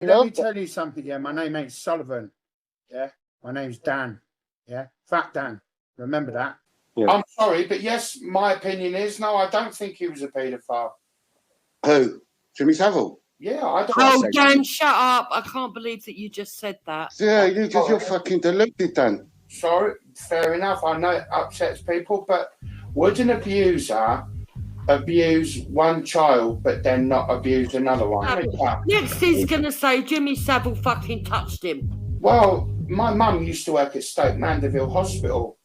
Let me tell you something, yeah. My name ain't Sullivan. Yeah. My name's Dan. Yeah. Fat Dan. Remember that? Yeah. I'm sorry, but yes, my opinion is no, I don't think he was a paedophile. Who? Jimmy Savile? Yeah, I don't Oh, Dan, shut up. I can't believe that you just said that. Yeah, you're fucking deluded, Dan. Sorry, fair enough. I know it upsets people, but would an abuser abuse one child but then not abuse another one? Next he's going to say Jimmy Savile fucking touched him. Well, my mum used to work at Stoke Mandeville Hospital.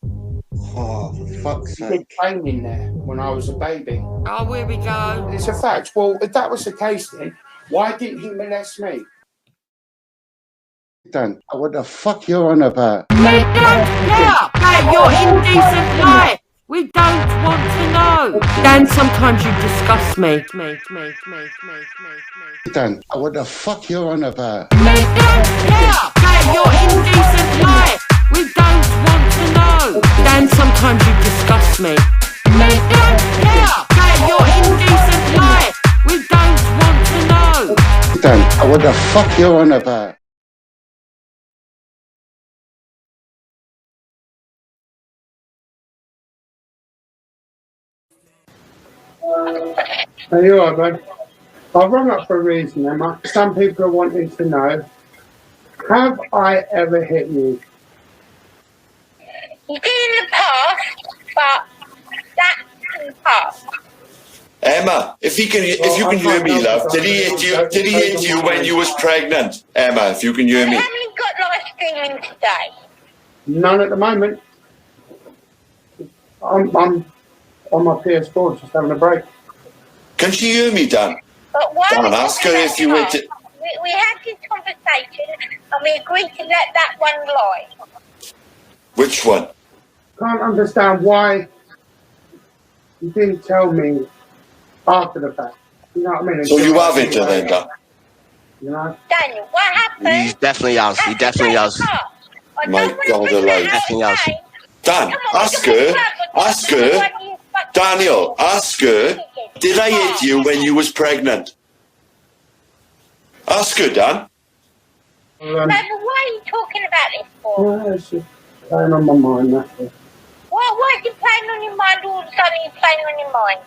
Oh, for fuck's sake. I did training there when I was a baby. Oh, here we go. It's a fact. Well, if that was the case then, why didn't he molest me? Dan, what the fuck you're on about? We don't care about your indecent life. We don't want to know. Dan, sometimes you disgust me. Dan, what the fuck you're on about? We don't care about your indecent life. We don't want to know. Dan, sometimes you disgust me. We don't care about your indecent life. We don't want to know. Dan, what the fuck you're on about? Are you all right, bud? I've rung up for a reason, Emma. Some people are wanting to know, have I ever hit you? You did in the past, but that's in the past. Emma, if you can hear me, love, did he hit you when you was pregnant? Emma, if you can hear me. I haven't got live streaming today. None at the moment. I'm on my PS4 just having a break. Can she hear me, Dan? But why Dan, ask her if you went to... We had this conversation and we agreed to let that one lie. Which one? Can't understand why you didn't tell me after the fact. You know what I mean? So you have it then, Dan? You know? Daniel, what happened? He definitely has. He definitely has. My God, alive. Definitely has. Dan, ask her, Daniel, ask her, did I hit you when you was pregnant? Ask her, Dan. No, but why are you talking about this for? Yeah, it's just playing on my mind, that's it. Why is it playing on your mind all of a sudden? You're playing on your mind.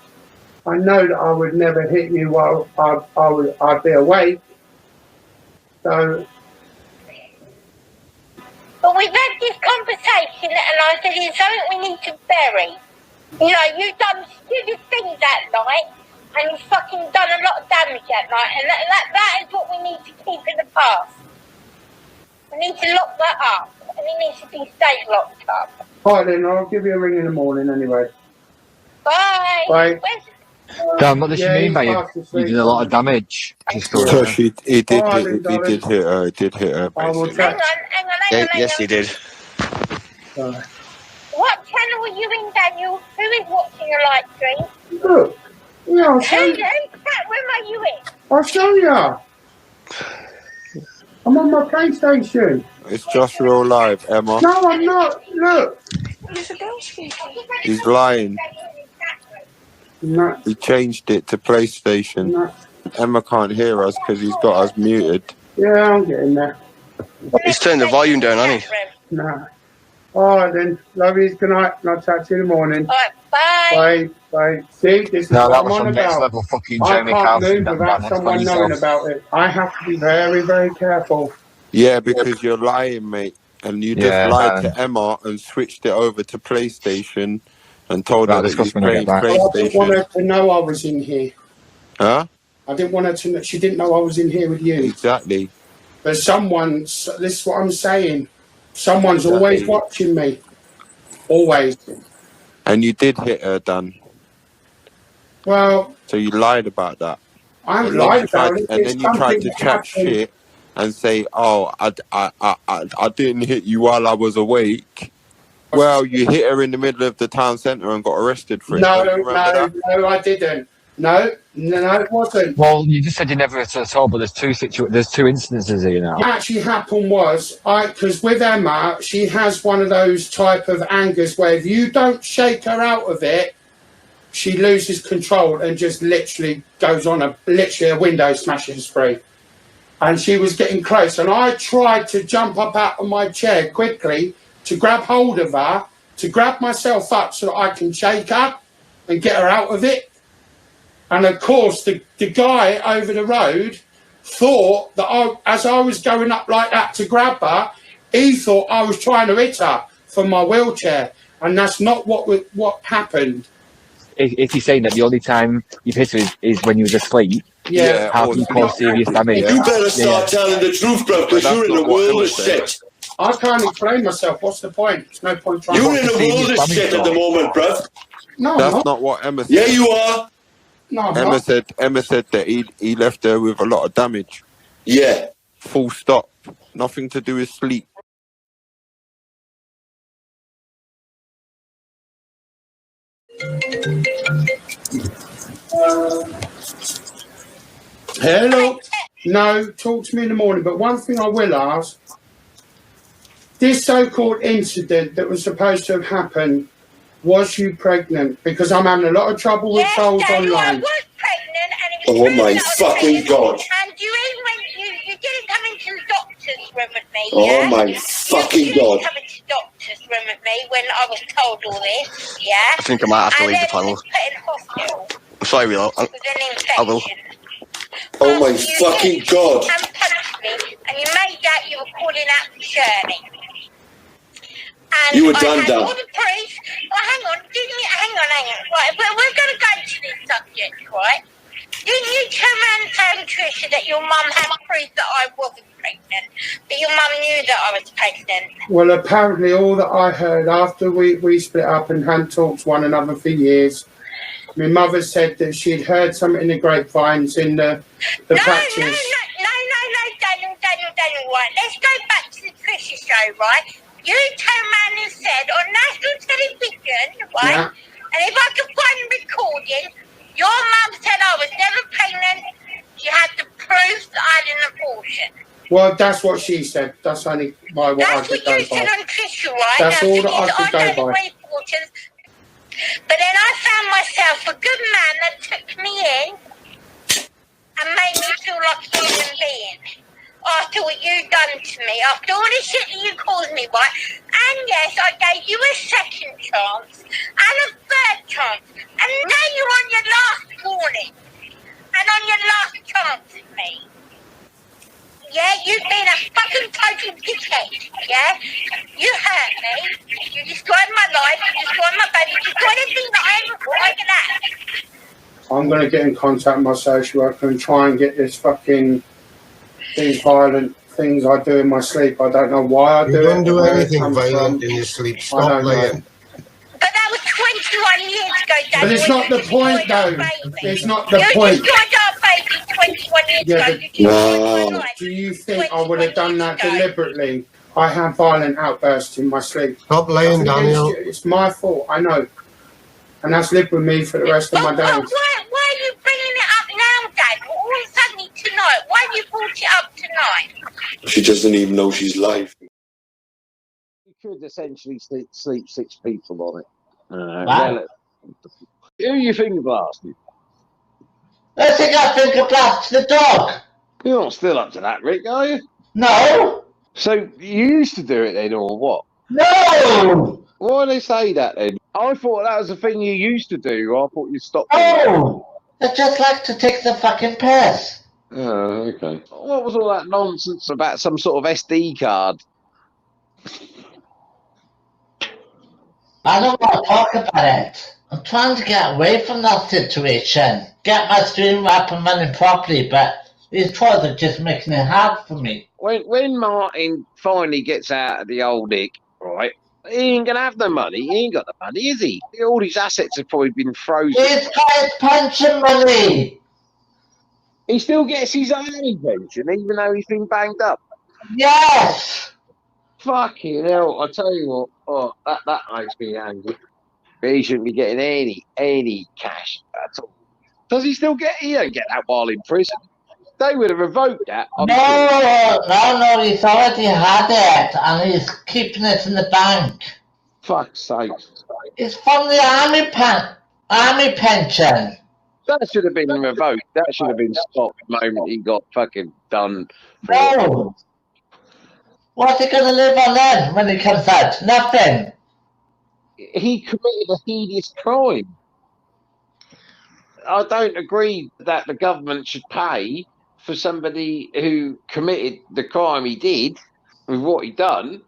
I know that I would never hit you while I'd be awake. So... But we've had this conversation and I said it's something we need to bury. You know, you've done stupid things that night and you've fucking done a lot of damage that night and that is what we need to keep in the past. We need to lock that up and it needs to be stay locked up. Alright then, I'll give you a ring in the morning anyway. Bye. Bye. Dan, what does she mean by you did a lot of damage? He did hit her. He did hit her. Hang on. Yes, he did. What channel are you in, Daniel? Who is watching your live stream? Look. Yeah, I'll show you. Where are you in? I'll show you. I'm on my PlayStation. It's just real live, Emma. No, I'm not. Look. He's lying. No. He changed it to PlayStation. No. Emma can't hear us because he's got us muted. Yeah, I'm getting there. He's turned the volume down, hasn't he? No. Alright then. Love you. Good night. And I'll chat to you in the morning. Alright, bye. Bye. See, this is No, what that I'm was on some next about. level fucking I Jamie can't Carlson. move without someone knowing about it. I have to be very, very careful. Yeah, because you're lying, mate. And you just lied to Emma and switched it over to PlayStation and told her that you're playing PlayStation. I didn't want her to know I was in here. Huh? I didn't want her to know. She didn't know I was in here with you. Exactly. But this is what I'm saying. Someone's always watching me. Always. And you did hit her, Dan. Well. So you lied about that. I haven't lied about it. And then you tried to chat shit and say, "Oh, I didn't hit you while I was awake." Well, you hit her in the middle of the town centre and got arrested for it. No, I didn't. No, it wasn't. Well, you just said you never at all, but there's two instances here now. What actually happened was, because with Emma, she has one of those type of angers where if you don't shake her out of it, she loses control and just literally goes on a window smashing spree. and she was getting close, and I tried to jump up out of my chair quickly to grab hold of her, to grab myself up so that I can shake her and get her out of it. And of course, the guy over the road thought that as I was going up like that to grab her, he thought I was trying to hit her from my wheelchair, and that's not what happened. Is he saying that the only time you've hit her is when you was asleep? Yeah. How can you cause serious damage? You better start telling the truth, bro, because you're in a world of shit. I can't explain myself. What's the point? There's no point trying. You're in a world of shit at the moment, bro. No, That's not what Emma said. Yeah, you are. No, Emma said that he left her with a lot of damage. Yeah. Full stop. Nothing to do with sleep. Hello. No, talk to me in the morning. But one thing I will ask: this so-called incident that was supposed to have happened, was you pregnant? Because I'm having a lot of trouble with trolls online. I was pregnant, and it was Oh true my that I was fucking pregnant. God. And you even you didn't come into the doctor's room with me. Oh Yeah? my You fucking didn't God. come into the doctor's room with me when I was told all this. Yeah. I think I might have to And leave then the panel. was put in hospital I'm sorry, Willow. with an I will. infection. Oh my You fucking hit God. And punched me, and you made out you were calling out for Shirley. And You were I done, had Dan. all the proof. Oh, hang on. Hang on. Right, we're going to go to this subject, right? Didn't you turn around and tell Tricia that your mum had proof that I wasn't pregnant, but your mum knew that I was pregnant? Well, apparently all that I heard after we split up and hadn't talked to one another for years, my mother said that she'd heard something in the grapevines in the practice. No, Daniel, right? Let's go back to the Tricia show, right? You turned around and said on national television, right? Yeah. And if I could find the recording, your mum said I was never pregnant. She had the proof that I had an abortion. Well, that's what she said. That's only what I That's could what go you said by. on Tricia, right? That's Now, all the that thing I is, could don't go by. agree with abortions. But then I found myself a good man that took me in and made me feel like a human being. After what you done to me, after all the shit that you caused me, right? And yes, I gave you a second chance and a third chance. And now you're on your last warning and on your last chance with me. Yeah, you've been a fucking total dickhead, yeah? You hurt me, you destroyed my life, you destroyed my baby, you destroyed everything that I ever thought I could have. I'm going to get in contact with my social worker and try and get these violent things I do in my sleep. I don't know why I do it. You don't do where it anything comes violent from. in your sleep. I Stop don't know. playing. But that was 21 years ago, Dad. But it's not the point, though. It's not the You point. destroyed our baby 21 years Yeah, ago. but- You destroyed my Wow. life. Do you think I would have done that 21 years ago. deliberately? I have violent outbursts in my sleep. Stop lying, Nothing against Daniel. you. It's my fault, I know. And that's lived with me for the rest of my But why days. are you bringing it up now, Dad? All of a sudden tonight. Why have you brought it up tonight? She doesn't even know she's live. You could essentially sleep 6 people on it. Wow. Who are you finger blasting? I think I finger blasted the dog. You're not still up to that, Rick, are you? No. So you used to do it then, or what? No. Why do they say that then? I thought that was a thing you used to do. I thought you stopped doing No. I just like to take the fucking piss. it. Oh, okay. What was all that nonsense about some sort of SD card? I don't want to talk about it. I'm trying to get away from that situation. Get my stream up and running properly, but these trolls are just making it hard for me. When Martin finally gets out of the old dick, right, he ain't gonna have the money. He ain't got the money, is he? All his assets have probably been frozen. He's got his pension money. He still gets his army pension, even though he's been banged up. Yes. Fucking hell! I tell you what, that makes me angry. He shouldn't be getting any cash at all. Does he still get? He don't get that while in prison. They would have revoked that. I'm sure. No, he's already had it, and he's keeping it in the bank. Fuck's sake. It's from the army pension. That should have been revoked. That should have been stopped the moment he got fucking done. No! What's he gonna live on then when he comes out? Nothing! He committed a hideous crime. I don't agree that the government should pay for somebody who committed the crime he did with what he done,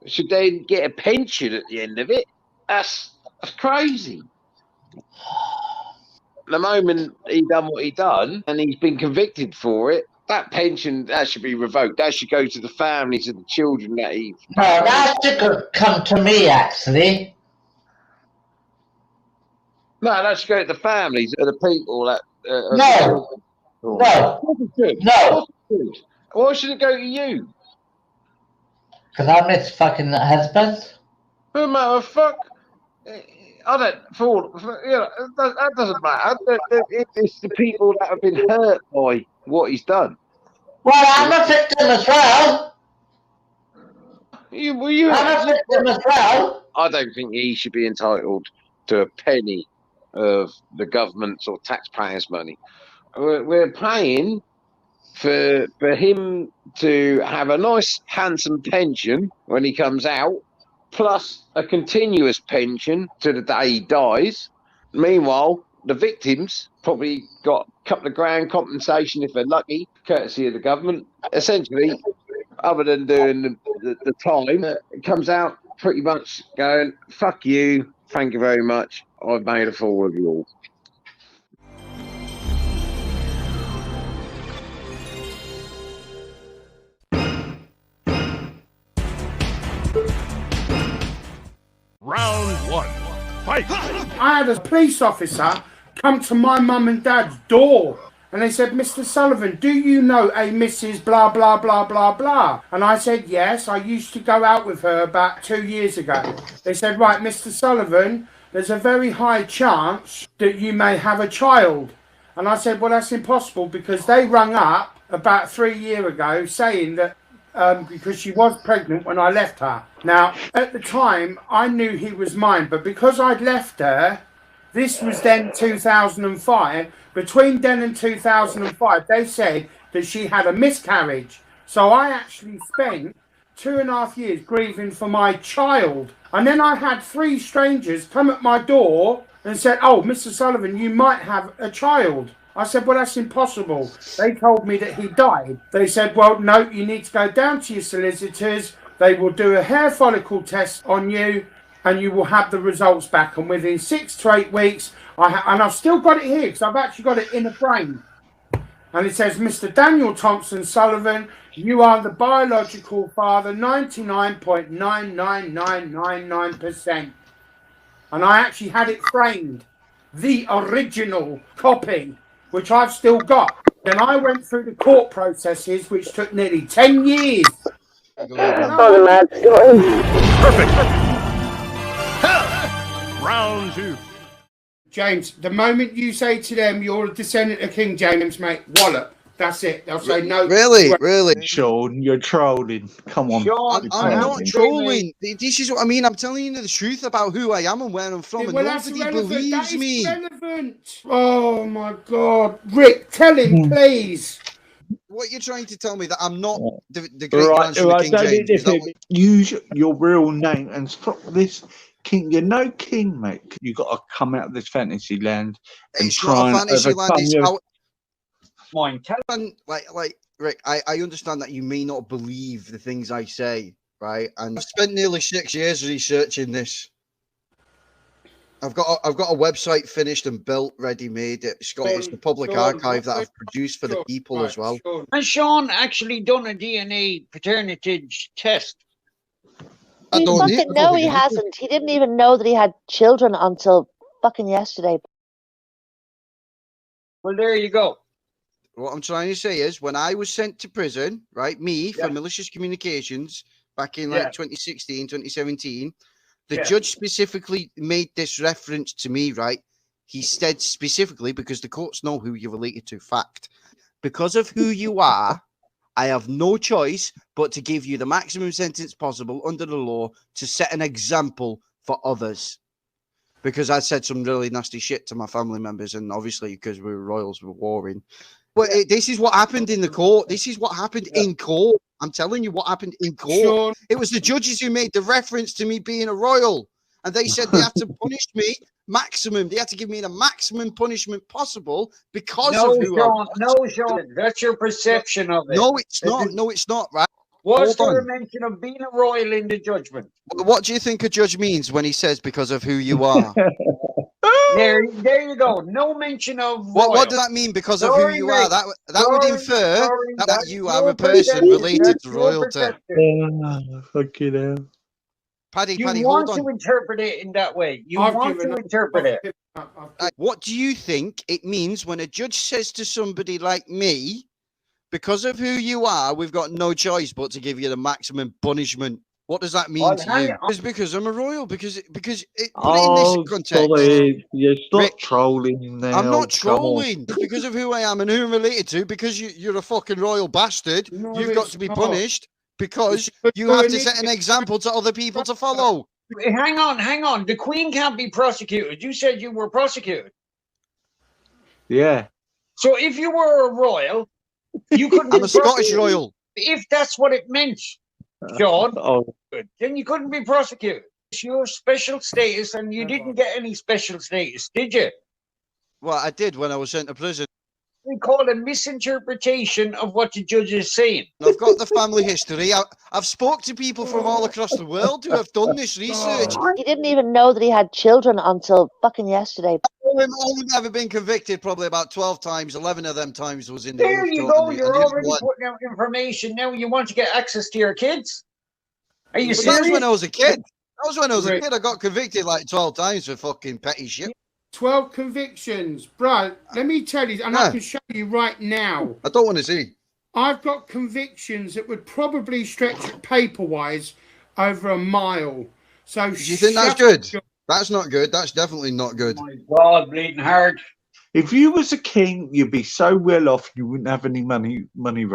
should then get a pension at the end of it. That's crazy. The moment he done what he done and he's been convicted for it, that pension, that should be revoked. That should go to the families of the children that he... No, that should come to me, actually. No, that should go to the families of the people that... No. No. Why should it go to you? Because I'm his fucking husband. No matter fuck. I don't fall. You know, that doesn't matter. It's the people that have been hurt by what he's done. Well, I'm a victim as well. I'm a victim as well. I don't think he should be entitled to a penny of the government's or taxpayers' money. We're paying for him to have a nice, handsome pension when he comes out, plus a continuous pension to the day he dies. Meanwhile, the victims probably got a couple of grand compensation if they're lucky, courtesy of the government. Essentially, other than doing the time, it comes out pretty much going, fuck you, thank you very much, I've made a fool of you all. Round one. Fight! I had a police officer come to my mum and dad's door and they said, Mr. Sullivan, do you know a Mrs. blah, blah, blah, blah, blah? And I said, yes, I used to go out with her about 2 years ago. They said, right, Mr. Sullivan, there's a very high chance that you may have a child. And I said, well, that's impossible because they rung up about 3 years ago saying that because she was pregnant when I left her. Now, at the time, I knew he was mine, but because I'd left her, this was then 2005. Between then and 2005, they said that she had a miscarriage. So I actually spent 2.5 years grieving for my child. And then I had 3 strangers come at my door and said, oh, Mr. Sullivan, you might have a child. I said, well, that's impossible. They told me that he died. They said, well, no, you need to go down to your solicitors. They will do a hair follicle test on you and you will have the results back. And within 6 to 8 weeks, and I've still got it here because I've actually got it in a frame. And it says, Mr. Daniel Thompson Sullivan, you are the biological father, 99.99999%. And I actually had it framed, the original copy, which I've still got. Then I went through the court processes, which took nearly 10 years. Perfect. Round two. James, the moment you say to them you're a descendant of King James, mate, wallop. That's it. They'll say no. Really? Sean, you're trolling. Come on. Sean, I'm not trolling. This is what I mean. I'm telling you the truth about who I am and where I'm from, and nobody believes me. Relevant. Oh my God, Rick, tell him, please. What you're trying to tell me that I'm not the great grandson of King James? Use your real name and stop this. King, you're no king, mate. You got to come out of this fantasy land and try and overcome like Rick, I understand that you may not believe the things I say, right? And I've spent nearly 6 years researching this. I've got a website finished and built, ready made. It's the public archive that I've produced for the people as well. Has Sean actually done a DNA paternity test? No, he hasn't. He didn't even know that he had children until fucking yesterday. Well, there you go. What I'm trying to say is, when I was sent to prison, right, for malicious communications back in 2016, 2017, the judge specifically made this reference to me, right? He said specifically, because the courts know who you're related to, fact. Because of who you are, I have no choice but to give you the maximum sentence possible under the law to set an example for others. because I said some really nasty shit to my family members, and obviously because we were royals, we were warring. But this is what happened in the court. This is what happened in court. I'm telling you what happened in court. Sean. It was the judges who made the reference to me being a royal, and they said they had to punish me maximum. They had to give me the maximum punishment possible because of who I was. No, Sean, that's your perception of it. No, it's not. No, it's not. Right? Was Hold there a on. mention of being a royal in the judgment? What do you think a judge means when he says because of who you are? There you go. No mention of What does that mean because of who you are? That would infer that you are a person related to royalty. Fucking hell. Paddy, You hold want on. to interpret it in that way. You want to interpret it. What do you think it means when a judge says to somebody like me, because of who you are, we've got no choice but to give you the maximum punishment? What does that mean to you? It's because I'm a royal. Because it, put it in this context. Sorry. Yeah, stop Rick, trolling now. I'm not Come on. trolling. It's because of who I am and who I'm related to. Because you're a fucking royal bastard. No, You've got it's to be not. punished because It's you have to doing set an it. example to other people to follow. Hang on. The Queen can't be prosecuted. You said you were prosecuted. Yeah. So if you were a royal, you couldn't I'm be a Scottish prosecuted. royal. If that's what it meant, Sean, Oh, then you couldn't be prosecuted. It's your special status, and you didn't get any special status, did you? Well, I did when I was sent to prison. We call it misinterpretation of what the judge is saying. I've got the family history. I've spoke to people from all across the world who have done this research. He didn't even know that he had children until fucking yesterday. I've only ever been convicted probably about 12 times. 11 of them times was in the There youth you court go. and You're the other already one. putting out information. Now you want to get access to your kids? Are you But serious? that was when I was a kid. That was when I was a kid. I got convicted like 12 times for fucking petty shit. 12 convictions. Bro, let me tell you, and I can show you right now. I don't want to see. I've got convictions that would probably stretch paper-wise over a mile. So Do you think that's good? That's not good. That's definitely not good. Oh my God, bleeding hard. if you was a king, you'd be so well off. You wouldn't have any money worries.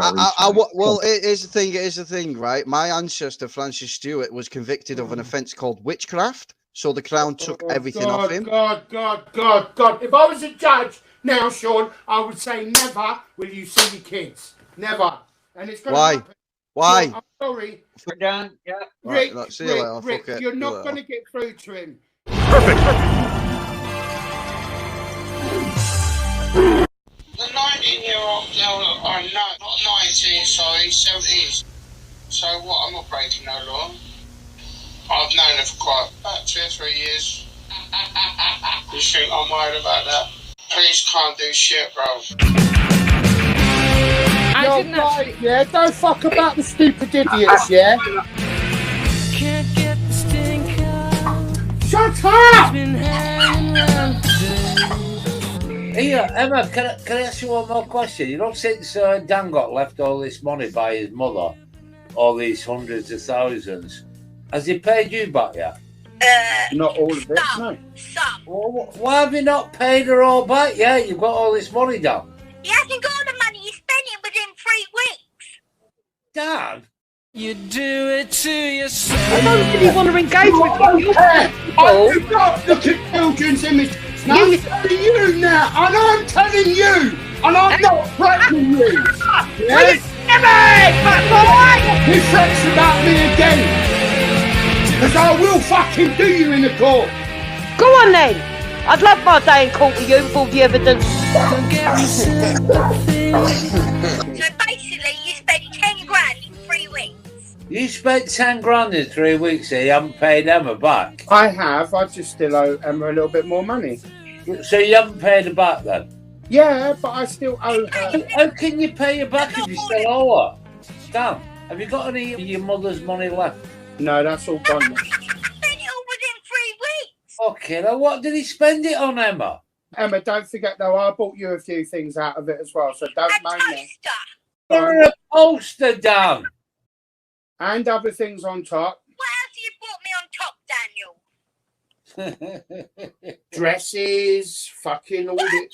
Well, here's the thing, right? My ancestor Francis Stewart was convicted of an offence called witchcraft. So the crown took everything off him. God. If I was a judge now, Sean, I would say never will you see your kids. Never. And it's going to happen. Why? Sean, I'm sorry. We're done. Yeah. Rick, Right, see you later. Rick, Fuck it. you're See you not later. going to get through to him. Perfect. The 19-year-old girl, oh no, not 19, sorry, 70s. So what, I'm not breaking no law. I've known her for about 2 or 3 years. You think I'm worried about that? Police can't do shit, bro. You're right, yeah? Don't fuck about the stupid idiots, yeah? Can't get the stink out. Shut up! Hey, Emma, can I ask you one more question? You know, since Dan got left all this money by his mother, all these hundreds of thousands, has he paid you back yet? Not all of it, no. Well, why have you not paid her all back? Yeah, you've got all this money, Dan. He hasn't got the money. He spent it within 3 weeks. Dan? You do it to yourself. I don't really want to engage with you. I've got the children's image. Now I'm telling you now, and I'm telling you, and I'm not threatening you. Yes? He threats about me again. Because I will fucking do you in the court. Go on then. I'd love my day in court with you with all the evidence. So basically, you spent 10 grand in 3 weeks. You spent 10 grand in 3 weeks and you haven't paid Emma back. I have. I just still owe Emma a little bit more money. So you haven't paid her back then? Yeah, but I still owe her. How can you pay her back if you still owe her? Dan, have you got any of your mother's money left? No, that's all gone now. Okay, now what did he spend it on, Emma? Emma, don't forget though, I bought you a few things out of it as well, so don't mind me. You're a poster, Dan. And other things on top. What else have you bought me on top, Daniel? Dresses, fucking all the...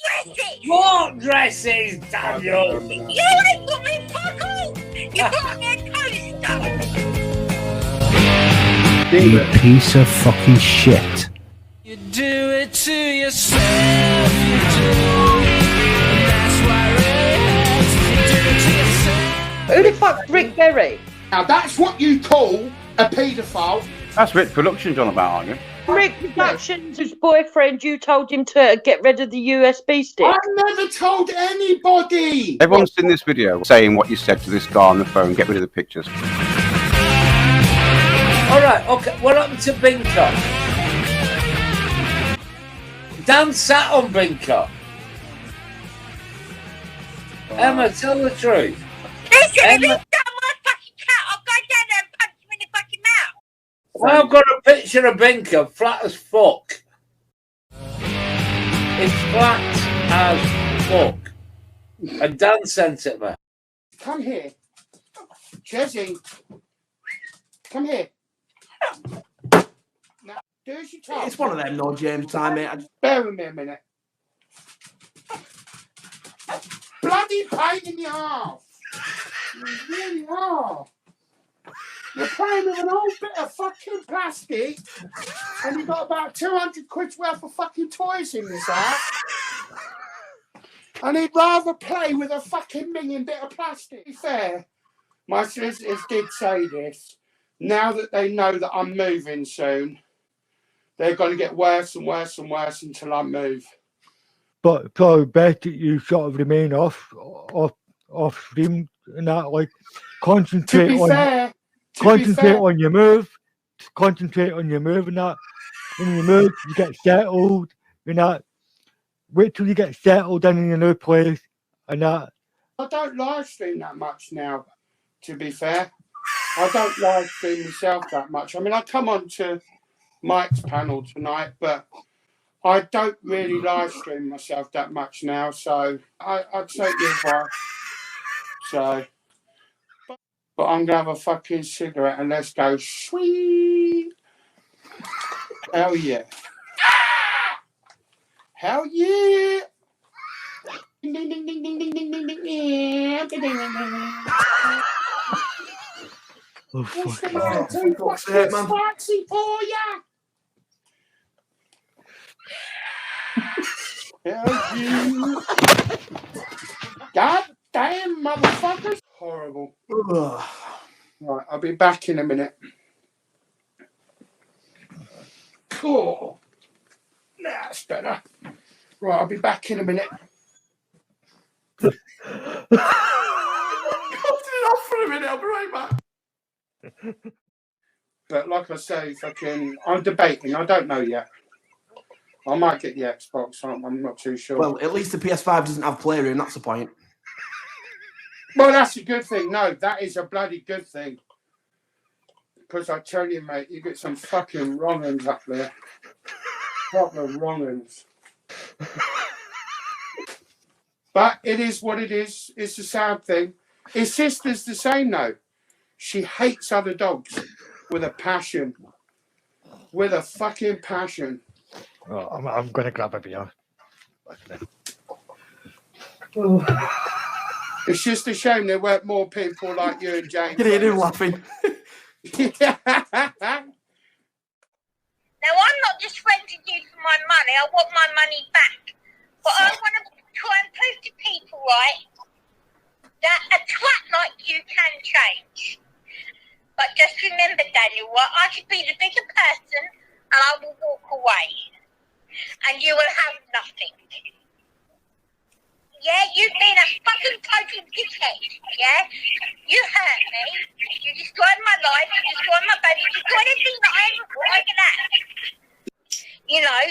What dresses, Daniel? You ain't got me fuck all. You bought me a toaster. You piece of fucking shit. You do to yourself, you do. That's why you do it to yourself. Who the fuck's Rick Berry? Now that's what you call a paedophile. That's Rick Productions on about, aren't you? Rick Productions, whose boyfriend you told him to get rid of the USB stick. I never told anybody. Everyone's seen this video saying what you said to this guy on the phone. Get rid of the pictures. All right, okay. What happened to Binker? Dan sat on Binker. Emma, tell the truth. Listen, if Emma, he's got my fucking cat, I'll go down there and punch him in the fucking mouth. I've got a picture of Binker, flat as fuck. It's flat as fuck. And Dan sent it me. Come here. Jesse. Come here. Now, do as you told. It's one of them, no James time, mate. Bear with me a minute. Bloody pain in the arse. You really are. You're playing with an old bit of fucking plastic and you've got about 200 quid's worth of fucking toys in this house. And he'd rather play with a fucking million bit of plastic. To be fair, my solicitors did say this. Now that they know that I'm moving soon, they're going to get worse and worse and worse until I move. But probably best that you sort of remain off stream and that, like concentrate on your move, concentrate on your move and that. When you move, you get settled and that. Wait till you get settled in your new place and that. I don't live stream that much now, to be fair. I don't live stream myself that much. I mean, I come on to Mike's panel tonight, but I don't really live stream myself that much now, so I'd take your advice. So, but I'm gonna have a fucking cigarette and let's go sweet. Hell yeah. Hell yeah. Ding ding ding ding ding ding ding ding ding. Yeah. Ding, ding, ding, ding. Oh, What's fuck. What's this fancy for ya? Hell you. God damn motherfuckers. Horrible. Right, I'll be back in a minute. Cool. That's better. Right, I'll be back in a minute. Cut it off for a minute, I'll be right back. But like I say, I'm debating. I don't know yet. I might get the Xbox. I'm not too sure. Well, at least the PS5 doesn't have playroom. That's the point. Well, that's a good thing. No, that is a bloody good thing. Because I tell you, mate, you get some fucking wrong-uns up there. Proper wrong-uns. But it is what it is. It's a sad thing. His sister's the same, though. She hates other dogs with a passion. With a fucking passion. Oh, I'm going to grab a beer. It's just a shame there weren't more people like you and James. Can you hear him laughing? Yeah. Now, I'm not just renting you for my money. I want my money back. But I want to try and prove to people, right, that a twat like you can change. But just remember, Daniel, right, I should be the bigger person and I will walk away. And you will have nothing. Yeah, you've been a fucking total dickhead, yeah? You hurt me, you destroyed my life, you destroyed my baby, you destroyed everything that I ever thought I could have. You know,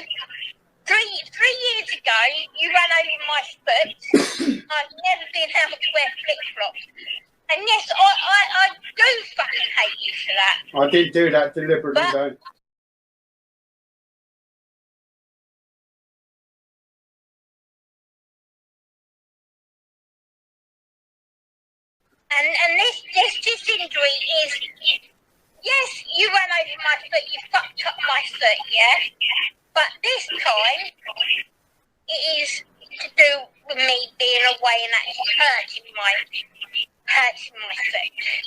three years ago, you ran over my foot. I've never been able to wear flip-flops. And yes, I do fucking hate you for that. I did do that deliberately, though. And this injury is, yes, you ran over my foot, you fucked up my foot, yeah? But this time, it is to do with me being away and that is hurting my foot.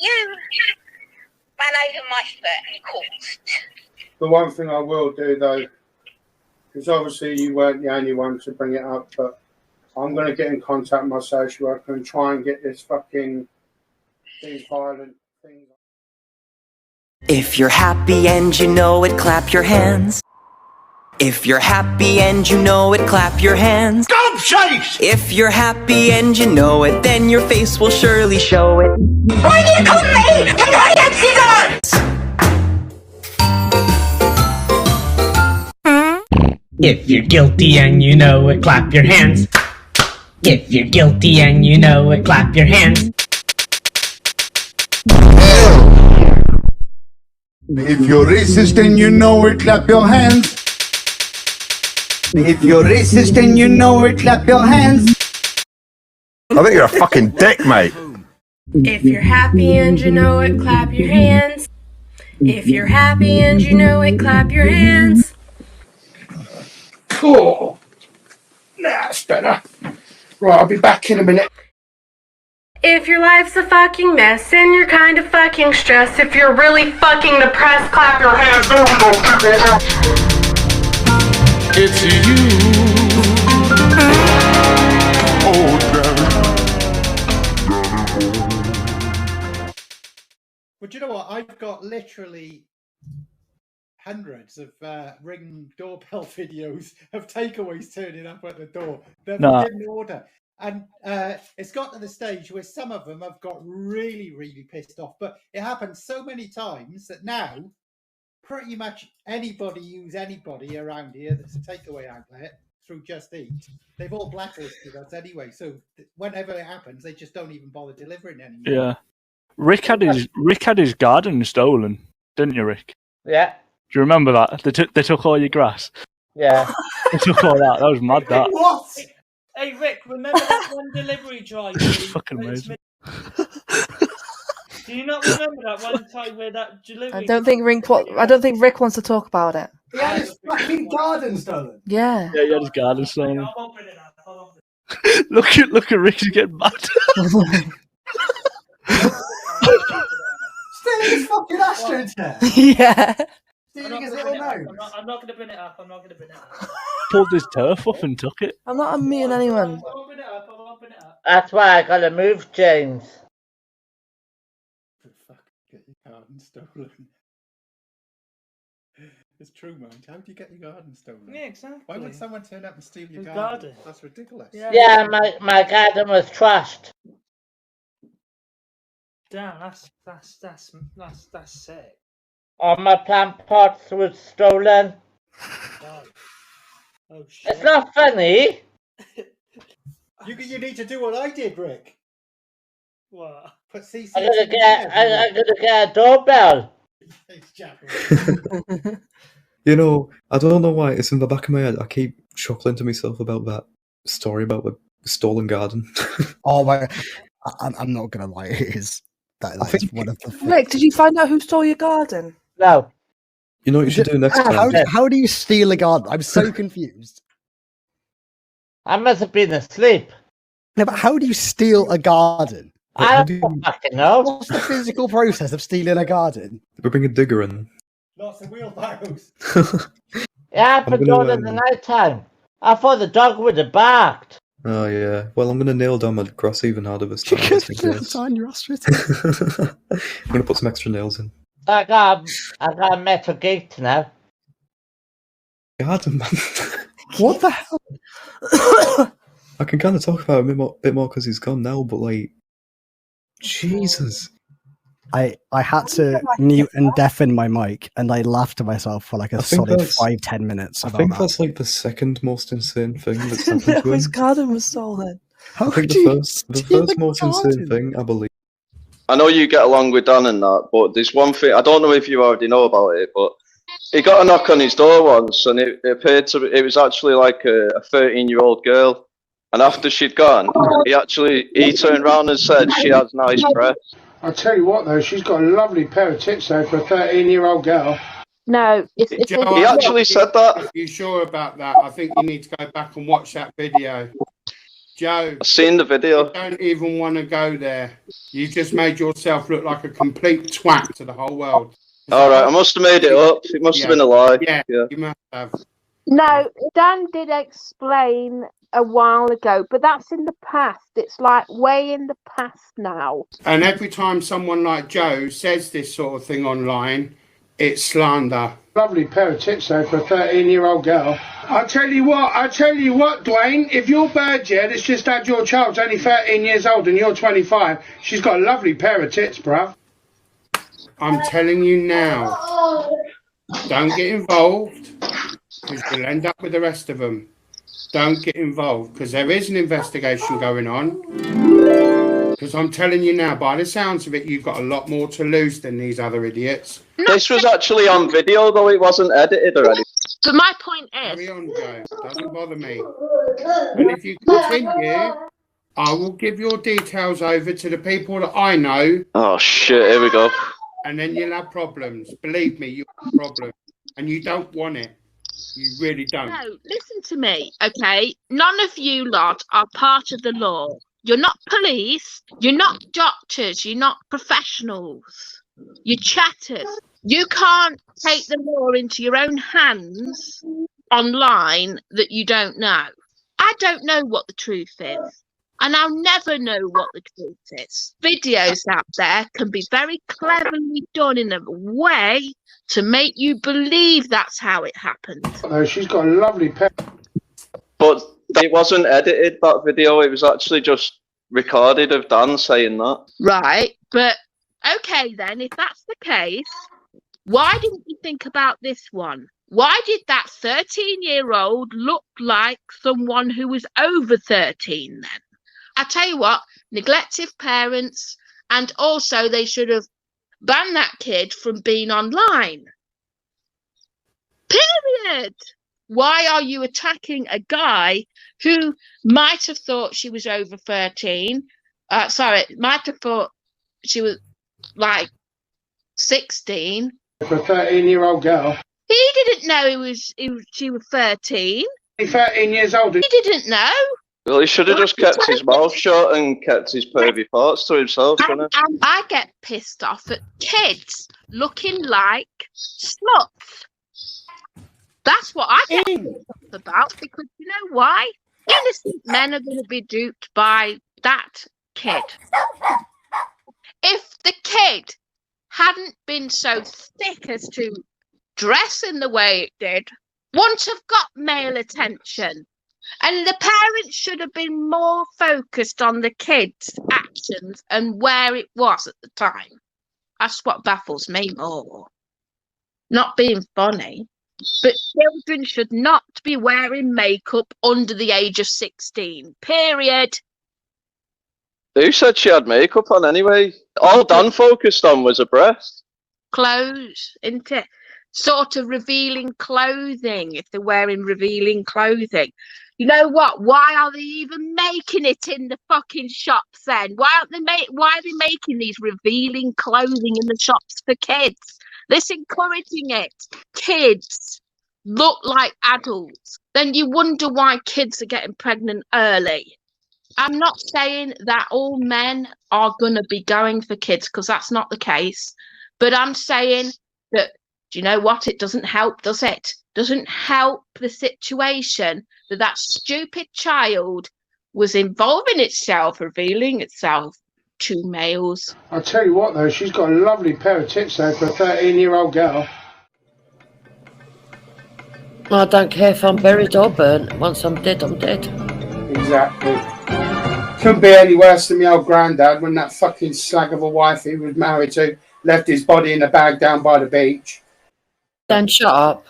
You ran over my foot and caused. The one thing I will do, though, because obviously you weren't the only one to bring it up, but I'm going to get in contact with my social worker and try and get this fucking these violent things. If you're happy and you know it, clap your hands. If you're happy and you know it, clap your hands. Go shakes! If you're happy and you know it, then your face will surely show it. Why do you call me? And I have scissors! If you're guilty and you know it, clap your hands. If you're guilty and you know it, clap your hands. If you're racist and you know it, clap your hands. If you're racist and you know it, clap your hands. I think you're a fucking dick, mate. If you're happy and you know it, clap your hands. If you're happy and you know it, clap your hands. Cool. That's better. Right, I'll be back in a minute. If your life's a fucking mess and you're kind of fucking stressed, if you're really fucking depressed, clap your hands. It's you. Well, do you know what? I've got literally hundreds of Ring doorbell videos of takeaways turning up at the door. They're in order. And it's got to the stage where some of them have got really, really pissed off. But it happens so many times that now pretty much anybody use anybody around here that's a takeaway outlet through Just Eat. They've all blacklisted us anyway. So whenever it happens, they just don't even bother delivering anymore. Yeah. Rick had his garden stolen, didn't you, Rick? Yeah. Do you remember that? They took all your grass. Yeah. They took all that. That was mad. That. What? Hey Rick, remember that one delivery drive? Fucking amazing. Do you not remember that one time where that delivery? I don't think Rick wants to talk about it. He had his fucking garden stolen. Yeah. Yeah, he had his garden stolen. Look at Rick, he's getting mad. Stealing his fucking astroturf. Yeah. Stealing his little nose. I'm not going to bring it up. Pulled his turf off and took it. I'm not meeting anyone. That's why I gotta move, James. Get your garden stolen. It's true, man. How do you get your garden stolen? Yeah, exactly. Why would someone turn up and steal your His garden? garden. That's ridiculous. Yeah, my garden was trashed. Damn, that's sick. All my plant pots was stolen. Oh shit. It's not funny. You need to do what I did, Rick. What? Put CC. I'm gonna get a doorbell. You know, I don't know why it's in the back of my head. I keep chuckling to myself about that story about the stolen garden. Oh my! I'm not gonna lie. It is that is one of the. Rick, did you find out who stole your garden? No. You know what you should do next time? How do you steal a garden? I'm so confused. I must have been asleep. No, but how do you steal a garden? I don't fucking know. What's the physical process of stealing a garden? We bring a digger in. Lots of wheelbarrows. Yeah, but not in the night time. I thought the dog would have barked. Oh yeah. Well, I'm gonna nail down my grass even harder this time. Sign your ostrich. I'm gonna put some extra nails in. I got a metal gate now. Garden man. What the hell? I can kind of talk about him a bit more because he's gone now, but like, Jesus. I had to mute and deafen my mic, and I laughed to myself for like a solid 5-10 minutes. I think that's like the second most insane thing that's happened to him. His garden was stolen. I think the first most insane thing, I believe. I know you get along with Dan and that, but there's one thing, I don't know if you already know about it, but he got a knock on his door once, and it appeared to be, it was actually like a 13-year-old girl. And after she'd gone, he turned around and said she has nice breasts. I'll tell you what though, she's got a lovely pair of tits though for a 13-year-old girl. No, Joe, he actually said that. Are you sure about that? I think you need to go back and watch that video. Joe, I've seen the video. You don't even want to go there. You just made yourself look like a complete twat to the whole world. All right, I must have made it up. It must have been a lie. Yeah, you must have. No, Dan did explain a while ago, but that's in the past. It's like way in the past now. And every time someone like Joe says this sort of thing online, it's slander. Lovely pair of tits though for a 13-year-old girl. I tell you what, Dwayne, if your bird, yeah, that's just had your child's only 13 years old and you're 25, she's got a lovely pair of tits, bruv. I'm telling you now, don't get involved, because you'll end up with the rest of them. Don't get involved, because there is an investigation going on. Because I'm telling you now, by the sounds of it, you've got a lot more to lose than these other idiots. This was actually on video, though it wasn't edited or anything. But my point is... Carry on, Joe. Doesn't bother me. And if you continue, I will give your details over to the people that I know. Oh, shit, here we go. And then you'll have problems. Believe me, you'll have problems. And you don't want it. You really don't. No, listen to me, okay? None of you lot are part of the law. You're not police. You're not doctors. You're not professionals. You're chatters. You can't take the law into your own hands online that you don't know. I don't know what the truth is. And I'll never know what the truth is. Videos out there can be very cleverly done in a way to make you believe that's how it happened. Oh, she's got a lovely pair. But it wasn't edited, that video. It was actually just recorded of Dan saying that. Right, but okay then, if that's the case, why didn't you think about this one? Why did that 13-year-old look like someone who was over 13 then? I tell you what, neglective parents, and also they should have banned that kid from being online. Period. Why are you attacking a guy who might have thought she was over 13? Might have thought she was like 16. For a 13-year-old girl. He didn't know she was 13. 13 years old. He didn't know. Well, he should have just kept his mouth shut and kept his pervy thoughts to himself, shouldn't he? And I get pissed off at kids looking like sluts. That's what I get pissed off about, because you know why? Innocent men are going to be duped by that kid. If the kid hadn't been so thick as to dress in the way it did, wouldn't have got male attention. And the parents should have been more focused on the kids' actions and where it was at the time. That's what baffles me more. Not being funny, but children should not be wearing makeup under the age of 16. Period. Who said she had makeup on anyway? All Dan focused on was her breast. Clothes, isn't it? Sort of revealing clothing, if they're wearing revealing clothing. You know what? Why are they even making it in the fucking shops then? Why are they making these revealing clothing in the shops for kids? This encouraging it. Kids look like adults. Then you wonder why kids are getting pregnant early. I'm not saying that all men are going to be going for kids, because that's not the case. But I'm saying that, do you know what? It doesn't help, does it? Doesn't help the situation that stupid child was involving itself, revealing itself to males. I'll tell you what though, she's got a lovely pair of tits though for a 13-year-old girl. I don't care if I'm buried or burnt. Once I'm dead, I'm dead. Exactly. Couldn't be any worse than my old granddad when that fucking slag of a wife he was married to left his body in a bag down by the beach. Dan, shut up.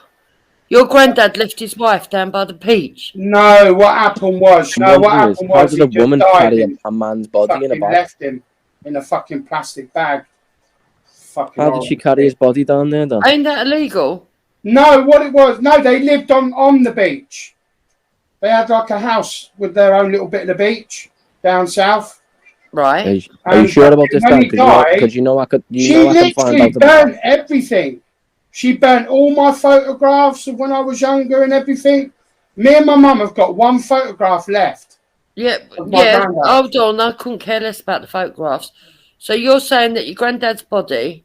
Your granddad left his wife down by the beach. No, what happened was, how did a woman carry a man's body in a bag? Left him in a fucking plastic bag. Fucking how did she carry his body down there then? Ain't that illegal? No, what it was, no, they lived on the beach. They had like a house with their own little bit of the beach down south. Right. Are you sure about this, Dan? Because you know I can find out. She burnt everything. She burnt all my photographs of when I was younger and everything. Me and my mum have got one photograph left. Yeah. Hold on, I couldn't care less about the photographs. So you're saying that your granddad's body?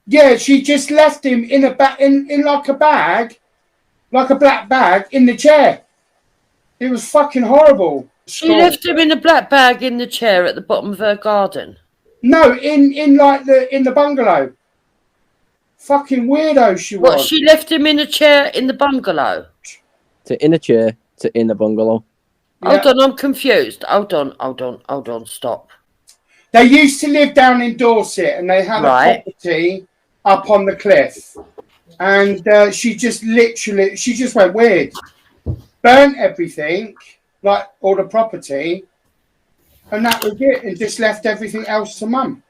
Yeah, she just left him in a in like a bag, like a black bag in the chair. It was fucking horrible. She left him in a black bag in the chair at the bottom of her garden. No, in like the bungalow. Fucking weirdo she was. What, she left him in a chair in the bungalow? In a chair to in the bungalow. Hold on, I'm confused. Hold on, stop. They used to live down in Dorset and they had a property up on the cliff. And she just went weird. Burnt everything, like all the property, and that was it, and just left everything else to Mum.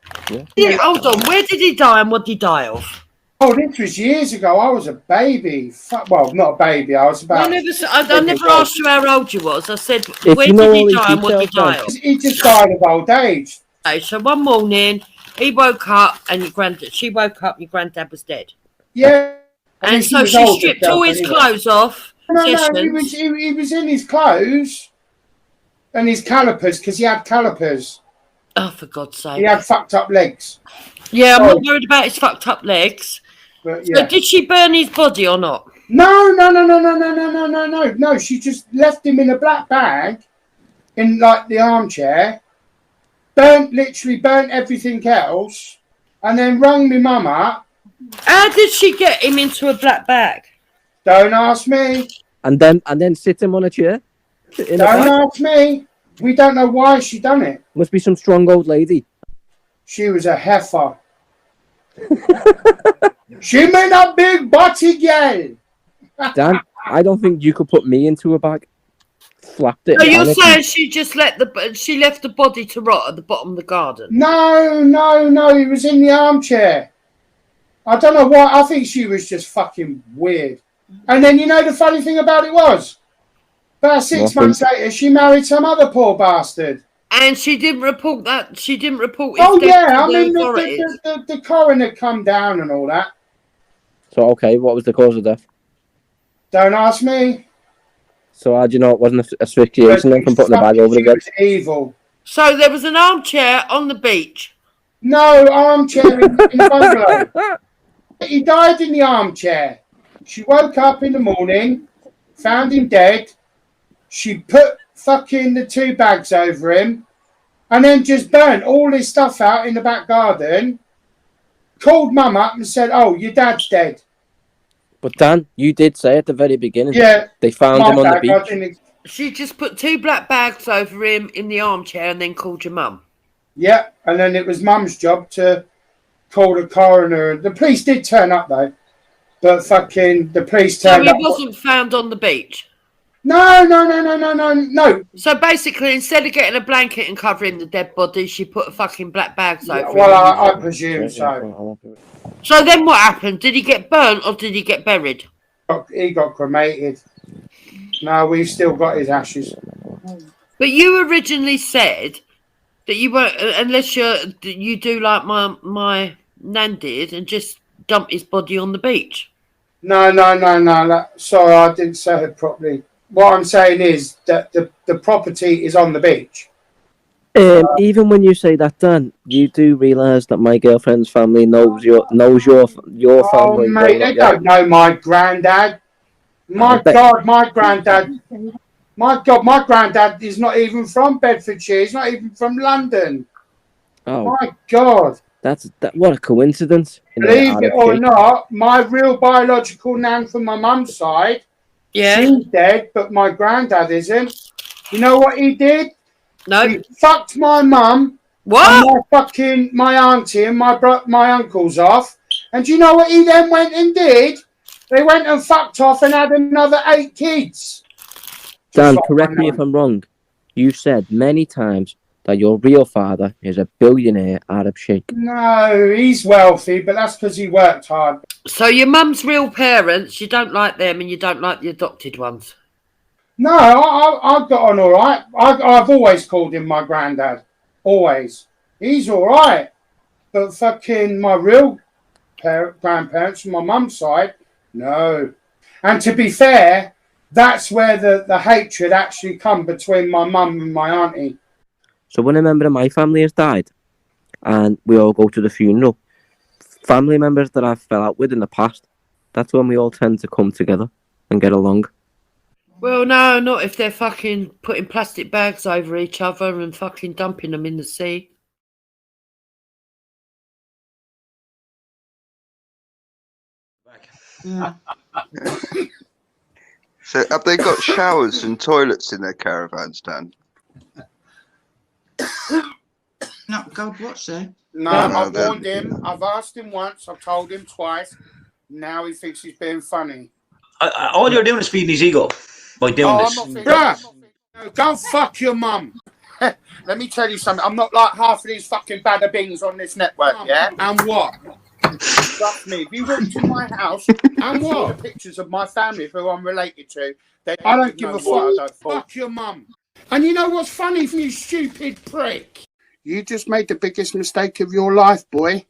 Yeah, hold on, where did he die and what did he die of? Oh, this was years ago. I was a baby. Well, not a baby. I was about... I never asked you how old you was. I said, If where you did know he all these die and what did he details, die of? He just died of old age. Okay, so one morning, he woke up and she woke up and your granddad was dead. Yeah. And so she stripped all his clothes off. No, he was in his clothes and his calipers, because he had calipers. Oh, for God's sake. He had fucked up legs. Yeah, I'm not worried about his fucked up legs. But, So did she burn his body or not? No. No, she just left him in a black bag in like the armchair, literally burnt everything else, and then rung me mum up. How did she get him into a black bag? Don't ask me. And then sit him on a chair. Don't ask me. We don't know why she done it. Must be some strong old lady. She was a heifer. She made a big body girl. Dan, I don't think you could put me into a bag. Flapped it. So you're saying she just left the body to rot at the bottom of the garden? No. He was in the armchair. I don't know why. I think she was just fucking weird. And then you know the funny thing about it was, about 6 months later, she married some other poor bastard. And she didn't report that. She didn't report. Oh yeah, I mean the coroner come down and all that. So okay, what was the cause of death? Don't ask me. So how do you know it wasn't asphyxiation then from putting the bag over the bed? Evil. So there was an armchair on the beach. No, armchair in the bungalow. He died in the armchair. She woke up in the morning, found him dead. She put fucking the 2 bags over him, and then just burnt all his stuff out in the back garden. Called Mum up and said, "Oh, your dad's dead." But Dan, you did say at the very beginning. Yeah. They found him on the beach. She just put 2 black bags over him in the armchair and then called your mum. Yeah, and then it was Mum's job to call the coroner. The police did turn up though, but fucking the police turned up. So he wasn't found on the beach? No. So basically, instead of getting a blanket and covering the dead body, she put a fucking black bags over him. Well, I presume so. So then what happened? Did he get burnt or did he get buried? He got cremated. No, we've still got his ashes. But you originally said that you weren't, unless you do like my nan did and just dump his body on the beach. No. Sorry, I didn't say it properly. What I'm saying is that the property is on the beach. Even when you say that, Dan, you do realise that my girlfriend's family knows your family. Oh, mate, they don't know my granddad. My God, my granddad. My God, my granddad is not even from Bedfordshire. He's not even from London. Oh, my God. What a coincidence. Believe it or not, my real biological nan from my mum's side, she's dead, but my granddad isn't. You know what he did? No. He fucked my mum. What? And my auntie and my uncles off. And do you know what he then went and did? They went and fucked off and had another 8 kids. Dan, correct me if I'm wrong. You said many times that your real father is a billionaire Arab sheikh. No, he's wealthy, but that's because he worked hard. So your mum's real parents, you don't like them and you don't like the adopted ones? No, I've got on all right. I've always called him my granddad. Always. He's all right. But fucking my real grandparents from my mum's side, no. And to be fair, that's where the hatred actually come between my mum and my auntie. So when a member of my family has died, and we all go to the funeral, family members that I've fell out with in the past, that's when we all tend to come together. and get along. Well, no, not if they're fucking putting plastic bags over each other and fucking dumping them in the sea. So, have they got showers and toilets in their caravans, Dan? No, God, what's that? No, I've warned him. I've asked him once. I've told him twice. Now he thinks he's being funny. All you're doing is feeding his ego by doing this. Go fuck your mum. Let me tell you something. I'm not like half of these fucking bada bings on this network, yeah? And what? Trust me, if you walked in my house and saw the pictures of my family who I'm related to, I don't give a fuck. Fuck your mum. And you know what's funny, you stupid prick? You just made the biggest mistake of your life, boy.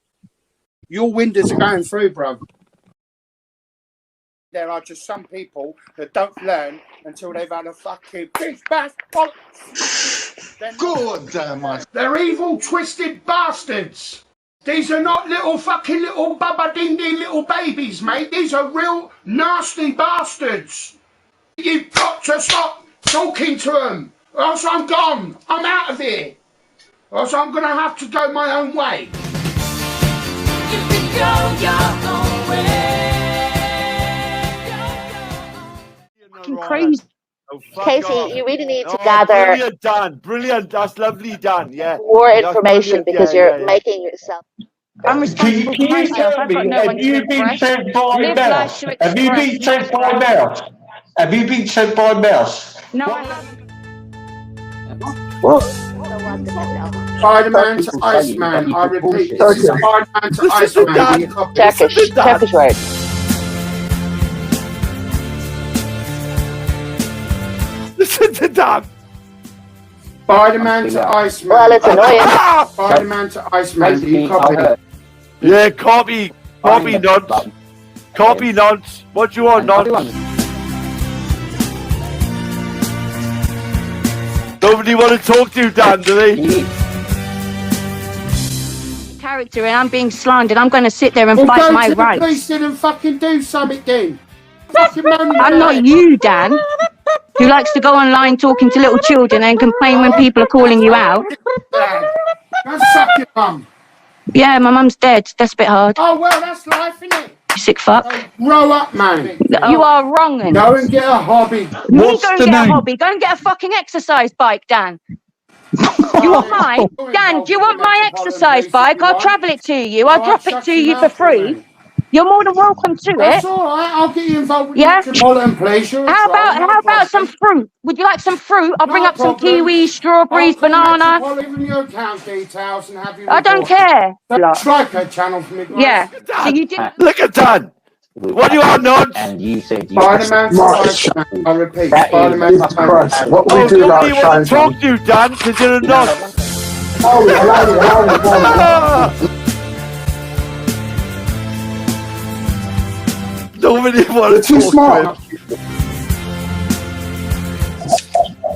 Your windows are going through, bruv. There are just some people that don't learn until they've had a fucking bitch bash. God damn it. They're evil, twisted bastards. These are not little fucking little bubba ding ding little babies, mate. These are real nasty bastards. You've got to stop talking to them, or else I'm gone. I'm out of here. Or else I'm going to have to go my own way. You can go your own way. Fucking crazy. Casey, you really need to gather Brilliant, Dan. Brilliant. That's lovely, Dan. Yeah. more That's information brilliant. because Yeah, you're yeah. making yourself. I'm responsible for myself. I've got no one to impress. Live life to express. Have you been sent by mouse? Have you been sent by mouse? No, I haven't. What? Spider-Man to Iceman. I repeat, this is Spider-Man to Iceman. Turkish word. Listen to Dan. Spider-Man to Iceman. Well, it's annoying. Spider-Man to Iceman. Do you copy? Yeah, copy. Copy, nonce. Copy, nonce. What do you want, nonce? Nobody want to talk to you, Dan, do they? Character, and I'm being slandered. I'm going to sit there and fight my rights. Police and fucking do something, then. I'm not you, Dan, who likes to go online talking to little children and complain when people are calling you out. Go suck your mum. Yeah, my mum's dead. That's a bit hard. Oh, well, that's life, innit? You sick fuck. Grow up, man. You are wrong. And go and get a hobby. Go and get a hobby. Go and get a fucking exercise bike, Dan. You want mine? Dan, do you want my exercise bike? I'll travel it to you. I'll drop it to you for free. You're more than welcome to it. That's all right. I'll get you involved with the Metropolitan Police. How about some fruit? Would you like some fruit? I'll bring up some kiwis, strawberries, banana. Give me your account details and have you. I don't care. Striker channel for me. Yeah. So you did. Look at Dan. What do you want, nonce? And you said you Spider-Man to Iceman. I repeat, Spider-Man to Iceman. What we do about want to talk to you, Dan, because you're a nonce. Nobody wants to talk to him.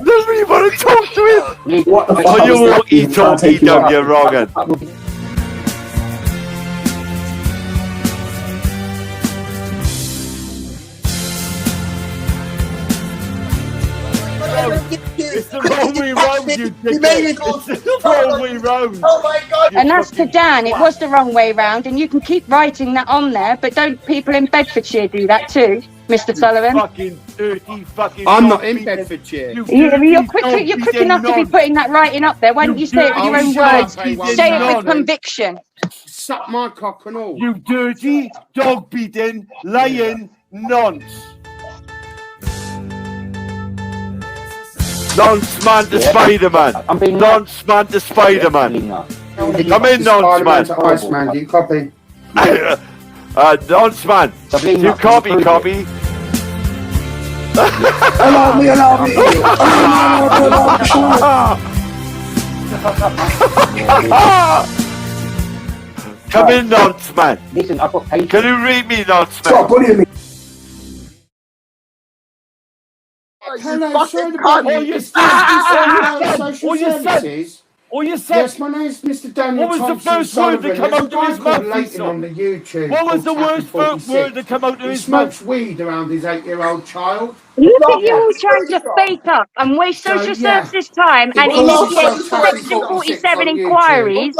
Nobody want to talk to him. Oh, you walkie-talkie, dumb, you're wrong. It's the wrong way round, you dickhead. It's the wrong way round. Oh my God. And that's to Dan. It was the wrong way round, and you can keep writing that on there, but don't people in Bedfordshire do that too, Mr. Sullivan? Fucking dirty fucking. I'm not in Bedfordshire. You're quick enough to be putting that writing up there. Why don't you say it with your own words? Say it with conviction. Suck my cock and all. You dirty, dog-beating, lying nonce. Nonce man to Spider-Man. Nonce man to Spider-Man. Come in, nonce man. To Iceman. Do you copy? Nonce man. You copy. Allow me. Come in, nonce man. Listen, I've got patience. Can you read me, nonce man? Stop bullying me. Hello, sorry about all your social services. Or you said... Yes, my name's Mr. Daniel What was Thompson the first word that came out of his mouth? Leighton on the YouTube. What was the worst word that came out of he his mouth? smokes weed around his 8-year-old child. Look at you all trying to fake up and waste social services time and initiate 47 inquiries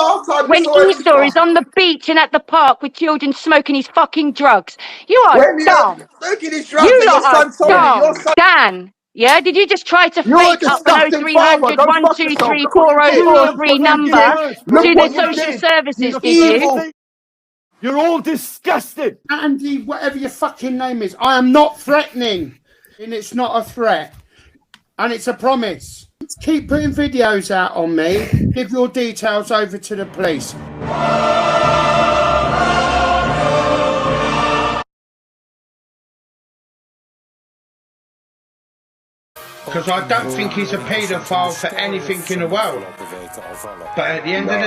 when Esau is on the beach and at the park with children smoking his fucking drugs. You are dumb. You lot are dumb. Dan, yeah? Did you just try to fake up an 0300 123 4043 number to the social services, did you? You're all disgusted. Andy, whatever your fucking name is, I am not threatening. And it's not a threat. And it's a promise. Keep putting videos out on me. Give your details over to the police. Because I don't think he's a paedophile for anything in the world. But at the end of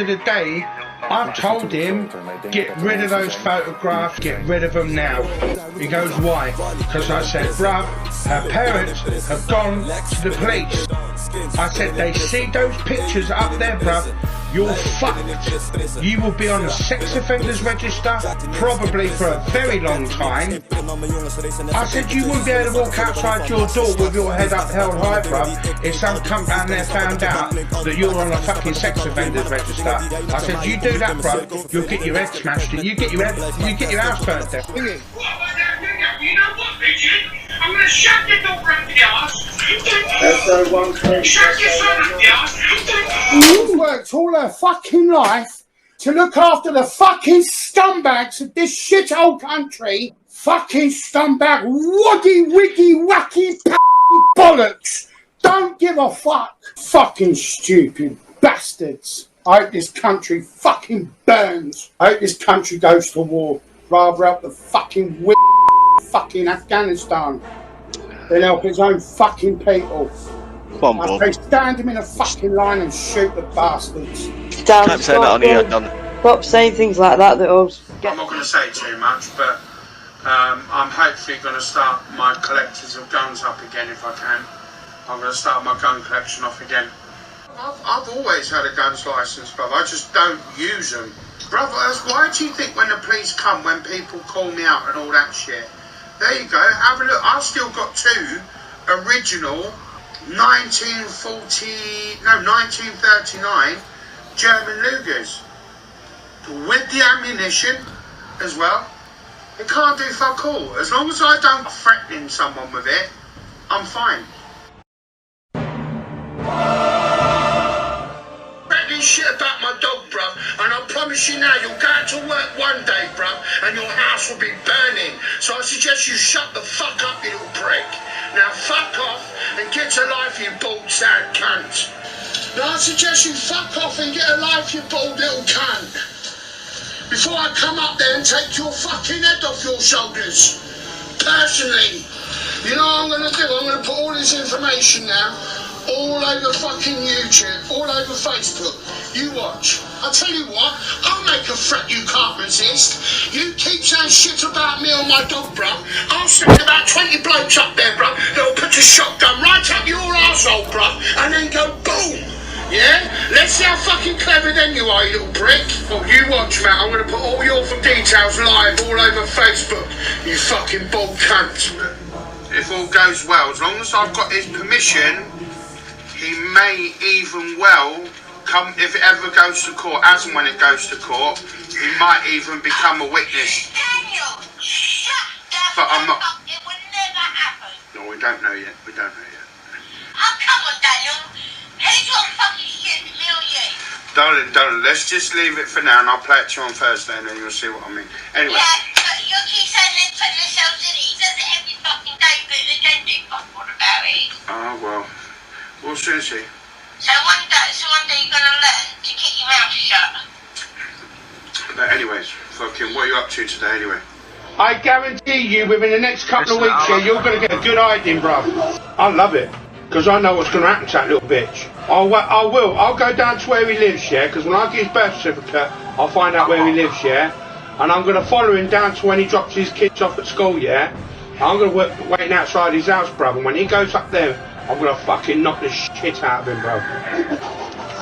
the day, I've told him, get rid of those photographs, get rid of them now. He goes, why? Because I said, bruv, her parents have gone to the police. I said, they see those pictures up there, bruv, you're fucked. You will be on the sex offenders register, probably for a very long time. I said, you wouldn't be able to walk outside your door with your head up held high, bruv, if some cunt down there found out that you're on a fucking sex offenders register. I said, you do that, bruv, you'll get your head smashed and you get your house burnt down. You know what, Richard? I'm going to shut the door up the arse. Shut your son up the arse. She's worked all her fucking life to look after the fucking scumbags of this shithole country. Fucking scumbag, woggy, wiggy, wacky, bollocks. Don't give a fuck. Fucking stupid bastards. I hope this country fucking burns. I hope this country goes to war. Rather help the fucking fucking Afghanistan than help its own fucking people. Come on, I say stand him in a fucking line and shoot the bastards. Dan, stop saying things like that that'll get... I'm not going to say too much, but I'm hopefully going to start my collectors of guns up again if I can. I'm going to start my gun collection off again. I've always had a guns license, bruv. I just don't use them. Brother, why do you think when the police come, when people call me out and all that shit? There you go, have a look. I've still got 2 original 1939 German Lugers with the ammunition as well. It can't do fuck all. As long as I don't threaten someone with it, I'm fine. Shit about my dog, bruv, and I promise you now, you'll go out to work one day, bruv, and your house will be burning. So I suggest you shut the fuck up, you little prick. Now fuck off and get a life, you bald sad cunt. Now I suggest you fuck off and get a life, you bald little cunt. Before I come up there and take your fucking head off your shoulders. Personally. You know what I'm going to do? I'm going to put all this information now all over fucking YouTube, all over Facebook. You watch. I tell you what, I'll make a threat you can't resist. You keep saying shit about me or my dog, bruv. I'll send about 20 blokes up there, bruv. They'll put a shotgun right up your arsehole, bruv, and then go boom. Yeah? Let's see how fucking clever then you are, you little prick. Well, you watch, Matt. I'm going to put all your details live all over Facebook. You fucking bald cunt. If all goes well, as long as I've got his permission, he may even well come, if it ever goes to court, as and when it goes to court, he might even become a witness. Daniel, shut the But I'm not. fuck up. It will never happen. No, we don't know yet. We don't know yet. Oh, come on, Daniel. Who's your fucking shit, me or you? Darling, let's just leave it for now and I'll play it to you on Thursday and then you'll see what I mean. Anyway. Yeah, but you keep saying let's put yourselves in it. He says it every fucking day, but they don't do fuck all about it. Oh, well. We'll soon see. So one day you're gonna learn to keep your mouth shut. But anyways, fucking, what are you up to today anyway? I guarantee you within the next couple of weeks here, you're going to get a good hiding, bruv. I love it. Because I know what's going to happen to that little bitch. I'll go down to where he lives, yeah? Because when I get his birth certificate, I'll find out where he lives, yeah? And I'm going to follow him down to when he drops his kids off at school, yeah? I'm going to waiting outside his house, bruv. And when he goes up there I'm gonna fucking knock the shit out of him, bro.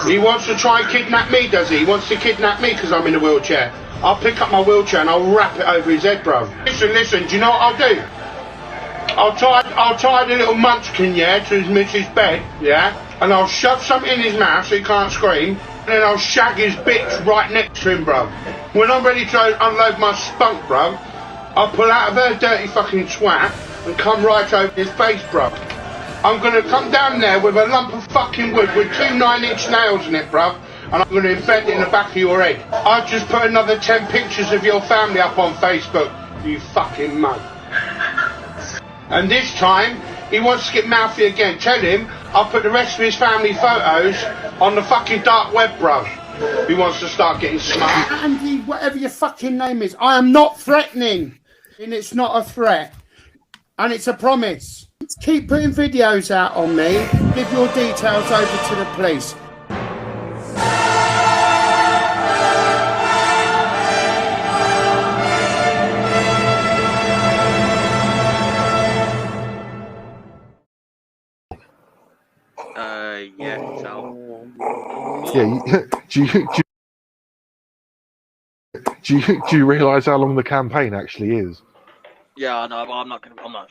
He wants to try and kidnap me, does he? He wants to kidnap me because I'm in a wheelchair. I'll pick up my wheelchair and I'll wrap it over his head, bro. Listen, do you know what I'll do? I'll tie the little munchkin, yeah, to his missus' bed, yeah? And I'll shove something in his mouth so he can't scream. And then I'll shag his bitch right next to him, bro. When I'm ready to unload my spunk, bro, I'll pull out of her dirty fucking twat and come right over his face, bro. I'm gonna come down there with a lump of fucking wood with 2 9-inch nails in it, bruv, and I'm gonna embed it in the back of your head. I've just put another 10 pictures of your family up on Facebook, you fucking mug. And this time, he wants to get mouthy again. Tell him I'll put the rest of his family photos on the fucking dark web, bruv. He wants to start getting smart. Andy, whatever your fucking name is, I am not threatening. And it's not a threat. And it's a promise. Keep putting videos out on me. Give your details over to the police. Yeah, so. Yeah, do you realise how long the campaign actually is? Yeah, I know, but I'm not gonna.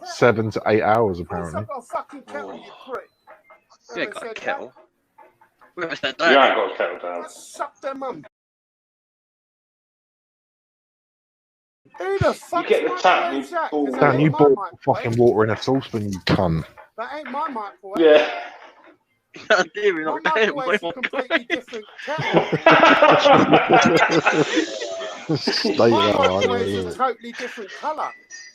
7 to 8 hours apparently. I've got a fucking kettle, you prick. You ain't got a kettle. Where's that You ain't got a kettle down. Suck their mum. Who the fuck? You get the tap. Dan, you bought fucking water in a saucepan, you cunt. That ain't my microwave. Yeah. God damn it, My not damn. microwave's a completely different kettle. My microwave is a totally different colour.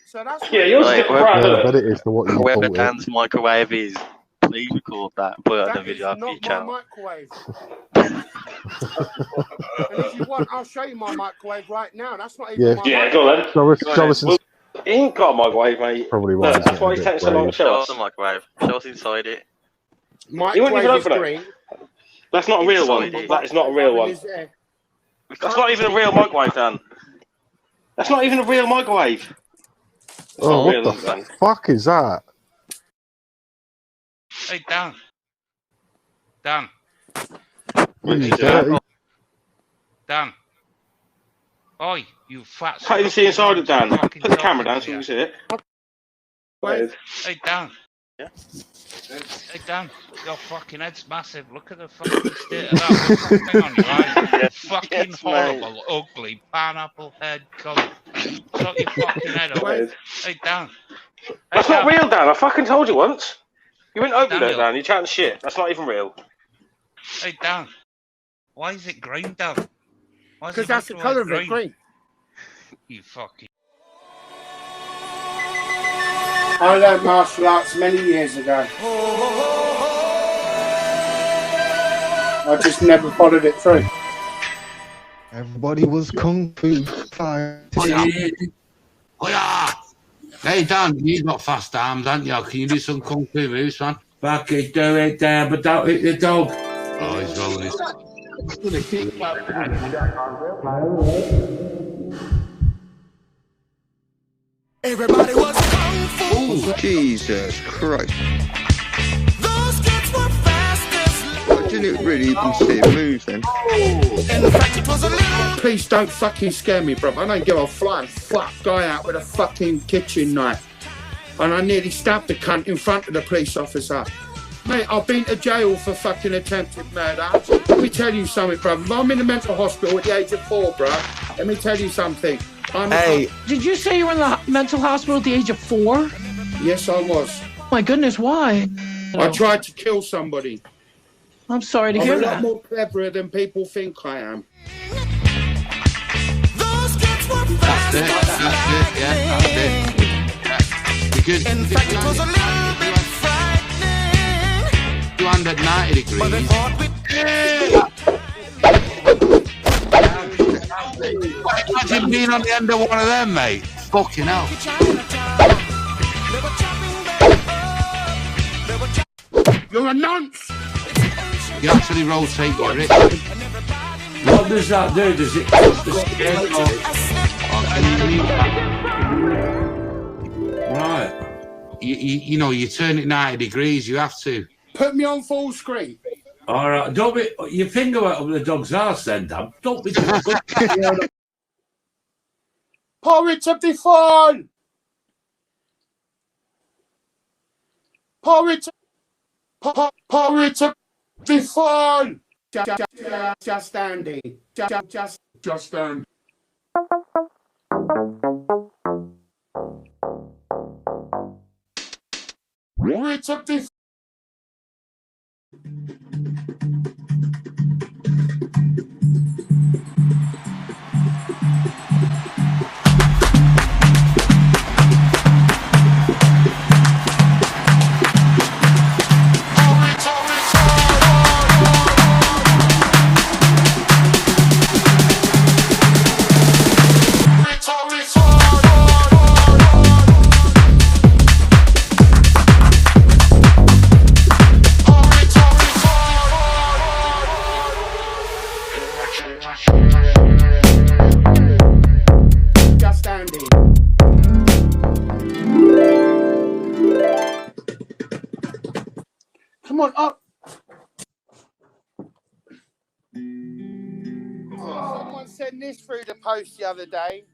So that's Yeah, yours is different. I bet it is for what you Whoever bought it. Dan's microwave is, please record that and put it on the That video is for your not my channel. microwave. And if you want, I'll show you my microwave right now. That's not even my microwave. Go on then. Show us Well, he ain't got a microwave, mate. probably Look, why. that's why he's taking so long to show Show us. us the microwave. Show us inside it. He wouldn't even Microwave is open it. green. That's not a real one. Inside it. That is not a real one. That's not even a real microwave, Dan. That's not even a real microwave. Oh, what real, the Dan. fuck is that? Hey, Dan. Dan. You dirty. Dan. Oi, you fat. Can't even see inside it, Dan. fucking Put the camera down dog. so we can see it. Hey, Dan. Yeah? Hey, Dan. Your fucking head's massive. Look at the fucking state of that. What's that thing on your eyes? Yes, Fucking yes, horrible, ugly, pineapple head cunt. Suck your fucking head off. Hey, Dan. That's not real, Dan. I fucking told you once. You wouldn't open it, Daniel. Dan. You're chatting shit. That's not even real. Hey, Dan. Why is it green, Dan? Why is Because that's the colour of it, green. You fucking. I learned martial arts many years ago. I just never followed it through. Everybody was kung fu fighting. Oh yeah! Hey Dan, you got fast arms, haven't you? Can you do some kung fu moves, man? Fucking do it, Dan, but don't hit the dog. Oh, he's rolling his. Gonna kick Everybody was kung fu. Oh, Jesus Christ. Those kids were fast as I didn't really even see him move then. In fact, it was a little. Please don't fucking scare me, bro. I don't give a flying fuck guy out with a fucking kitchen knife. And I nearly stabbed the cunt in front of the police officer. Mate, I've been to jail for fucking attempted murder. Let me tell you something, bro. I'm in a mental hospital at the age of 4, bro. Let me tell you something. Did you say you were in the mental hospital at the age of 4? Yes, I was. My goodness, why? I tried to kill somebody. I'm sorry to I'm hear a lot that. more cleverer than people think I am. That's it, yeah, that's it. Yeah. Because In fact, it was a little bit frightening. 290 degrees. But they fought with. Imagine being on the end of one of them, mate. Fucking hell. You're a nonce! You actually rotate your wrist. What does that do? Does it push the skin Right. you know, you turn it 90 degrees. You have to. Put me on full screen. All right, don't be your finger went up the dog's arse then, Dan. Don't be. Pour it to be fun. Pour it to be fun. Just Andy. Just Andy. Pour it to be. Just Andy. Come on up. Someone sent this through the post the other day.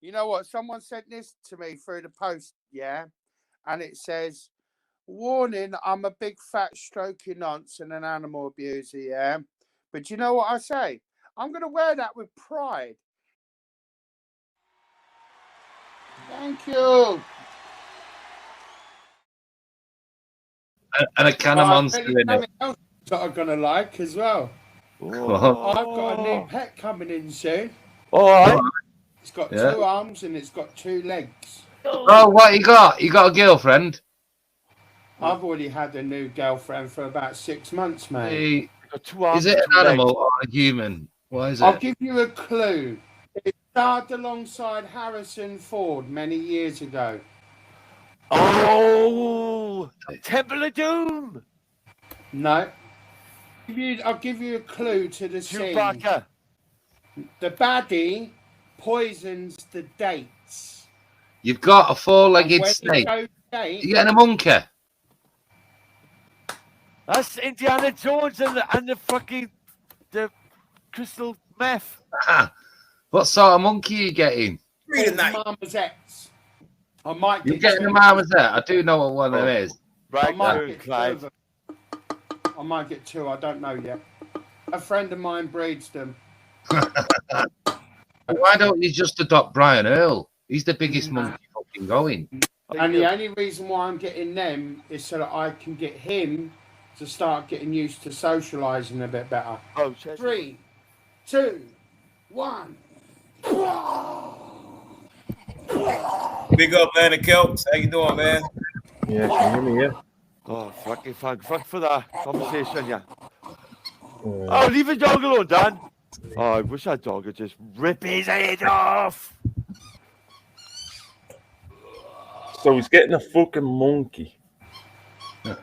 You know what? Someone sent this to me through the post, yeah? And it says, warning, I'm a big fat stroking nonce and an animal abuser, yeah? But you know what I say? I'm going to wear that with pride. Thank you. And a can of Monster in it. Something else that I'm going to like as well. I've got a new pet coming in soon. All right. It's got Yeah. 2 arms and it's got 2 legs. Oh, what you got? You got a girlfriend? I've already had a new girlfriend for about 6 months, mate. Is it an animal or a human? What is it? I'll give you a clue. It starred alongside Harrison Ford many years ago. Oh, Temple of Doom. No. I'll give you a clue to the scene. Chewbacca. The baddie poisons the dates. You've got a 4-legged When snake. you go date- You getting a monkey? That's Indiana Jones and the fucking the crystal meth. Ah, what sort of monkey are you getting? Marmosettes. I might You're get getting a 2. marmoset? I do know what one of them is. I Right, might now, get 2 Clive. of them. I might get 2. I don't know yet. A friend of mine breeds them. Why don't you just adopt Brian Earl? He's the biggest monkey fucking going. And the only reason why I'm getting them is so that I can get him to start getting used to socialising a bit better. Oh, 3, 2, 1. Big up, man, the Kelps. How you doing, man? Yeah, can you hear me? Yeah. Oh, fucking fuck for that conversation, yeah. Oh, leave the dog alone, Dan. Oh, I wish that dog would just rip his head off. So he's getting a fucking monkey.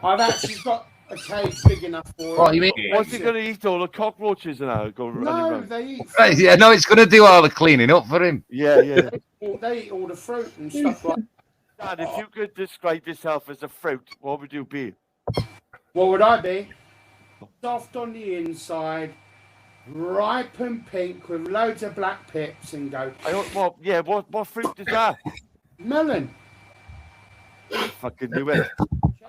I've actually got a cage big enough for What, him. you mean? What's he gonna eat? All the cockroaches and that go running No, around? they eat. Right, yeah, no, it's going to do all the cleaning up for him. Yeah, yeah. They eat all the fruit and stuff like. Dan, if you could describe yourself as a fruit, what would you be? What would I be? Soft on the inside, ripe and pink with loads of black pips and go. What fruit is that? Melon. I fucking knew it.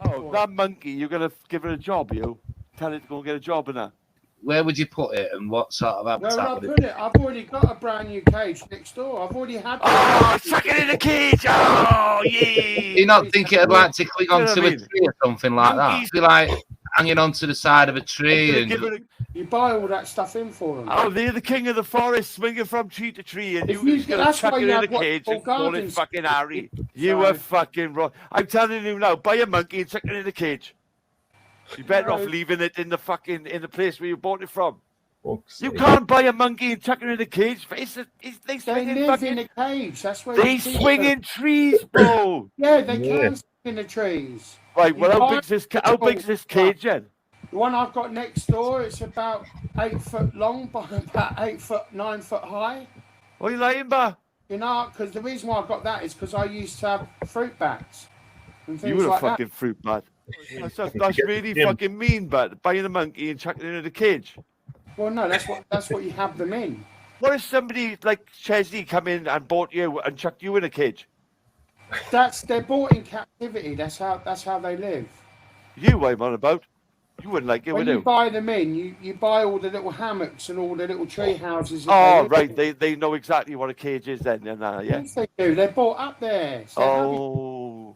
Oh, that monkey, you're gonna give her a job, you? Tell it to go and get a job and that. Where would you put it and what sort of Where habitat would I would put it? I've already got a brand new cage next door. I've already had. Oh, chuck it in the cage! Oh, yeah! Do you not think it'd like to cling You know onto what I a mean? tree or something like that? Be like hanging onto the side of a tree and You buy all that stuff in for them. Oh, they're the king of the forest, swinging from tree to tree, and If you you- just gonna that's chuck why it you in have the what cage Paul and call it Gardens- fucking Harry. You So- are fucking wrong. I'm telling you now, buy a monkey and chuck it in the cage. You're better off No. leaving it in the place where you bought it from. Fuck's You sake. can't buy a monkey and chuck it in the cage. They They swing in live fucking. in a cage. That's where They you keep swing them. in trees, bro. Yeah, they Yeah. can swing in the trees. Right. Well, You how buy- big's this cage then? The one I've got next door, it's about 8 foot long by about 9 foot high. What are you lying about? You know, because the reason why I got that is because I used to have fruit bats and things You were a like fucking that. fruit bat. That's really fucking mean, but buying a monkey and chucking it in a cage. Well, no, that's what you have them in. What if somebody like Chesney come in and bought you and chucked you in a cage? They're bought in captivity. That's how they live. You I'm on about. You wouldn't like it, When would you you? buy them in, you buy all the little hammocks and all the little tree houses. that Oh, they live right. in. They know exactly what a cage is then, and yeah. Yes, they do. They're bought up there. So Oh.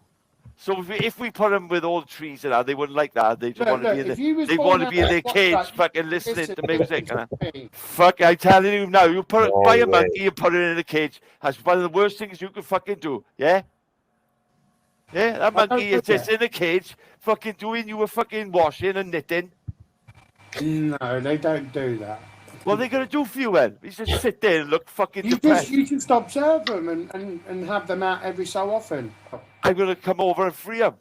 So if we put them with all the trees and that, they wouldn't like that. They just want to be in if you was they born want to be in out their of what, cage, like, fucking listening listen, to music. listen And to me. fuck, I'm telling you now, you buy a way. monkey and put it in a cage. That's one of the worst things you could fucking do. Yeah. Yeah, that I don't monkey do is just that. in a cage, fucking doing you a fucking washing and knitting. No, they don't do that. What are they gonna do for you then? You just sit there and look fucking You depressed. just observe them and have them out every so often. I'm gonna come over and free them.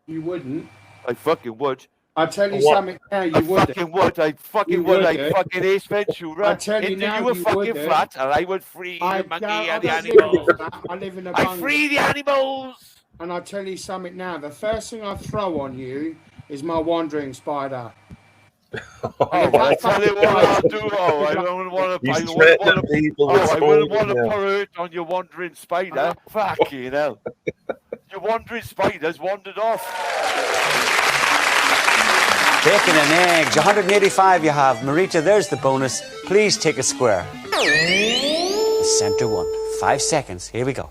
You wouldn't. I fucking would. I tell you What? something now, you I wouldn't. fucking would. I fucking You would. I wouldn't. fucking Ace Ventura. I tell you into now, you a you fucking wouldn't. flat, and I would free the monkey and the don't live in animals. a flat, I live in a I bungalow. free the animals. And I tell you something now, the first thing I throw on you is my wandering spider. Oh, I tell you what I'll do. Oh, I don't want to. I wouldn't want to put it on your wandering spider. Fucking hell. Your wandering spider's wandered off. Bacon and eggs. 185 you have. Marita, there's the bonus. Please take a square. The centre one. 5 seconds. Here we go.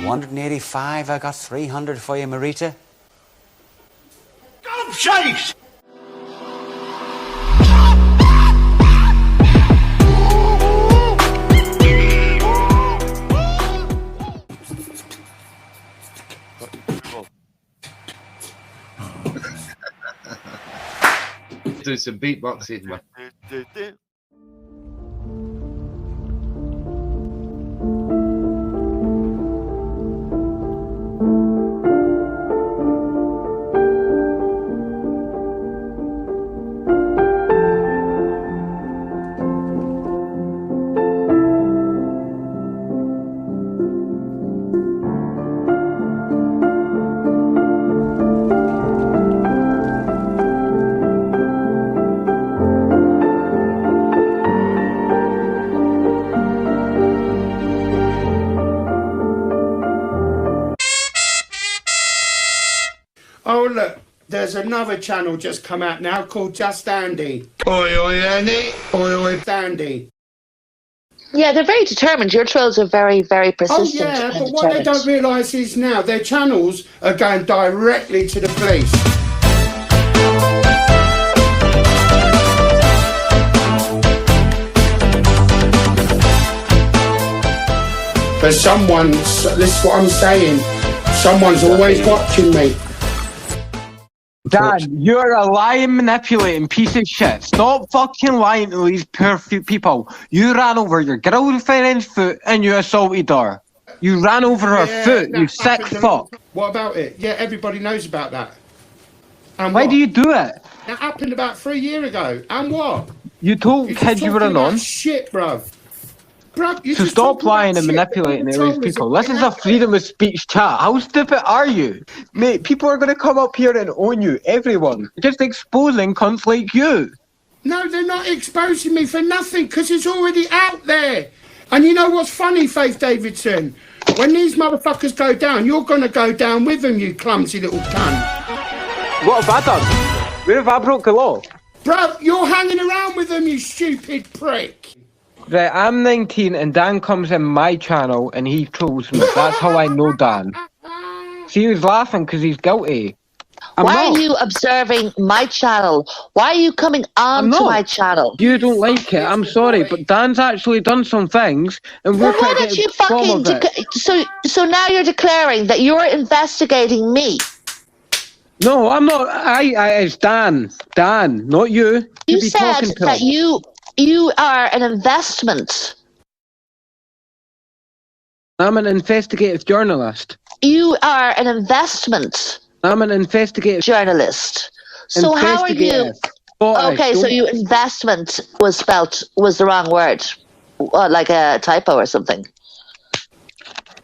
185. I got 300 for you, Marita. God's sakes! Do some beatboxing, man. Oh, look, there's another channel just come out now called Just Andy. Oi, oi, Andy. Oi, oi. Andy. Yeah, they're very determined. Your trolls are very, very persistent. Oh, yeah, and but what they determined. don't realise is now their channels are going directly to the police. But someone's, this is what I'm saying, someone's always watching me. Dan, you're a lying, manipulating piece of shit. Stop fucking lying to these poor people. You ran over your girlfriend's foot and you assaulted her. You ran over her foot, you sick fuck. What about it? Yeah, everybody knows about that. And Why what? do you do it? That happened about 3 years ago. And what? You told You're kids you were talking a about non. shit, bruv. Bruv, you're So just stop talking lying about and shit. manipulating The these control is people. This is a out there. freedom of speech chat. How stupid are you? Mate, people are going to come up here and own you. Everyone. Just exposing cunts like you. No, they're not exposing me for nothing because it's already out there. And you know what's funny, Faith Davidson? When these motherfuckers go down, you're going to go down with them, you clumsy little cunt. What have I done? Where have I broke the law? Bruv, you're hanging around with them, you stupid prick. Right, I'm 19 and Dan comes in my channel and he trolls me. That's how I know Dan. See, he was laughing because he's guilty. Why are you observing my channel? Why are you coming on to my channel? You don't like it, I'm sorry, but Dan's actually done some things and we're Well, why trying don't to you get the bottom fucking... of it. So now you're declaring that you're investigating me. No, I'm not. It's Dan. Dan, not you. You be said talking to that him. you are an investment. I'm an investigative journalist. You are an investment I'm an investigative journalist. So how are you? investigative. Scottish, Okay, so don't- you investment was the wrong word. like a typo or something.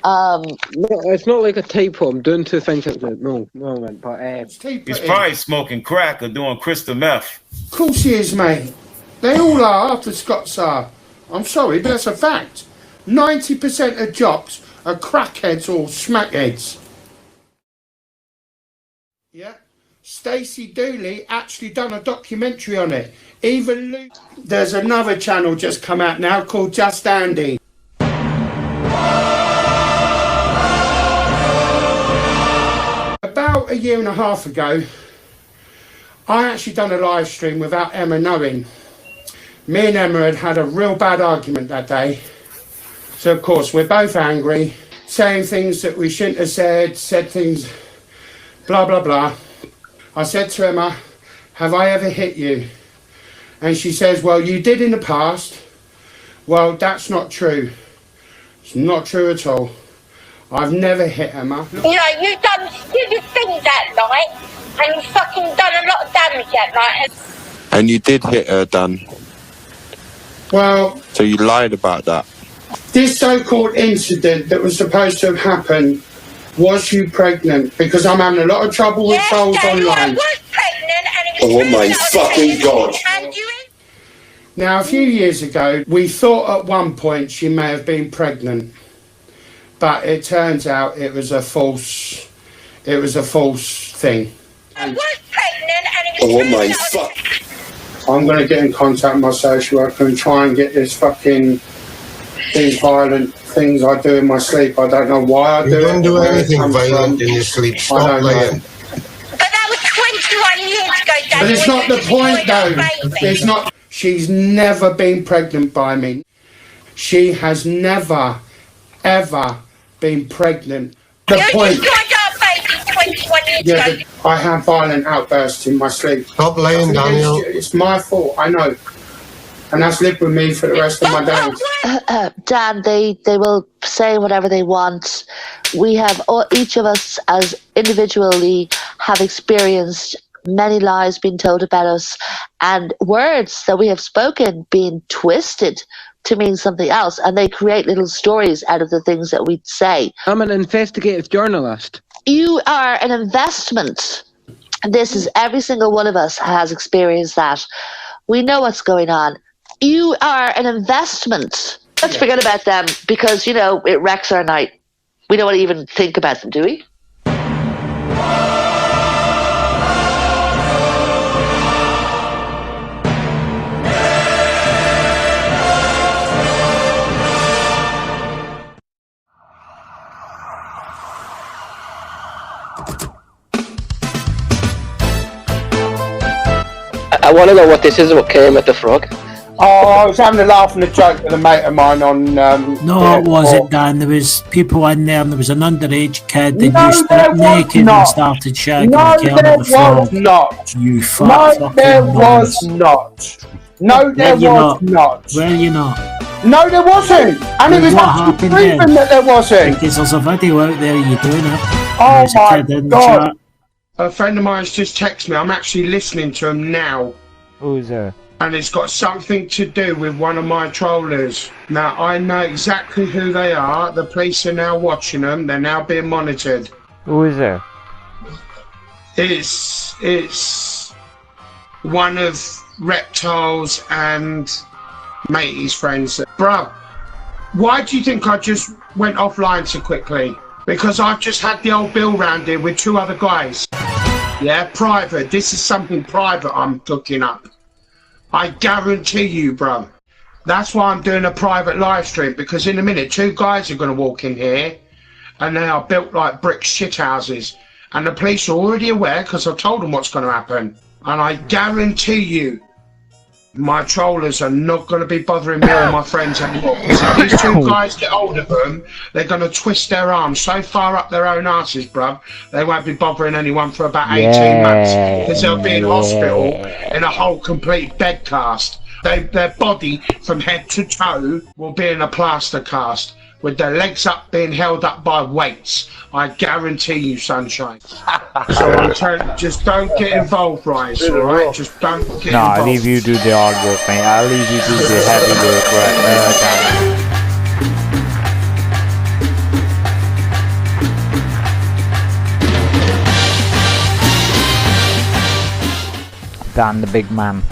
No, it's not like a typo. I'm doing two things at the moment, but He's probably smoking crack or doing crystal meth. Of course he is, mate. They all are, the Scots are. I'm sorry, but that's a fact. 90% of jocks are crackheads or smackheads. Yeah. Stacey Dooley actually done a documentary on it. Even Luke. There's another channel just come out now called Just Andy. About a year and a half ago, I actually done a live stream without Emma knowing. Me and Emma had a real bad argument that day. So of course we're both angry, saying things that we shouldn't have said things, blah blah blah. I said to Emma, have I ever hit you? And she says, well, you did in the past. Well, that's not true. It's not true at all. I've never hit Emma. You know, you've done stupid things that night, and you fucking done a lot of damage that night. And you did hit her, Dan. Well... So you lied about that. This so-called incident that was supposed to have happened, was you pregnant? Because I'm having a lot of trouble with trolls online. I was pregnant, and it was Oh my fucking God. Now, a few years ago, we thought at one point she may have been pregnant. But it turns out it was a false thing. I was pregnant, and it was Oh my fuck. I'm going to get in contact with my social worker and try and get this fucking... these violent things I do in my sleep. I don't know why I do it. You don't do anything violent in your sleep. Stop playing. But that was 21 years ago, Dad. But it's not the point, though. It's not. She's never been pregnant by me. She has never, ever been pregnant. The point. Yeah, but I have violent outbursts in my sleep. Stop lying, Daniel. It's my fault, I know. And that's lived with me for the rest of my days. Dan, they will say whatever they want. We have, each of us as individually have experienced many lies being told about us and words that we have spoken being twisted to mean something else, and they create little stories out of the things that we say. I'm an investigative journalist. You are an investment. This is every single one of us has experienced that. We know what's going on. You are an investment. Let's forget about them because, you know, it wrecks our night. We don't want to even think about them, do we? I want to know what this is, what came at the frog. Oh, I was having a laugh and a joke with a mate of mine on... No, it wasn't, Dan. There was people in there and there was an underage kid and you stripped naked and started shagging the girl at the frog. Not. You fuck No, there was not. No, there was not. Were you not? No, there wasn't. And it was what actually happened proven then? that there wasn't. Because there's a video out there of you doing it. Oh There's a my kid in the God. chat. A friend of mine's just texted me. I'm actually listening to him now. Who's there? And it's got something to do with one of my trollers. Now, I know exactly who they are. The police are now watching them. They're now being monitored. Who is there? It's one of Reptiles and Matey's friends. Bruh, why do you think I just went offline so quickly? Because I've just had the old bill round here with two other guys. Yeah, private. This is something private I'm looking up. I guarantee you, bro. That's why I'm doing a private live stream, because in a minute, two guys are going to walk in here and they are built like brick shithouses. And the police are already aware because I told them what's going to happen. And I guarantee you, my trollers are not going to be bothering me or my friends anymore. Because if these two guys get hold of them, they're going to twist their arms so far up their own asses, bruv, they won't be bothering anyone for about 18 months. Because they'll be in hospital in a whole complete bed cast. Their body from head to toe will be in a plaster cast. with their legs up being held up by weights. I guarantee you, sunshine. So I'm telling, just don't get involved, Ryan. All right, just don't get No, involved. I'll leave you do the hard work, mate. I'll leave you do the heavy work, Dan, the big man.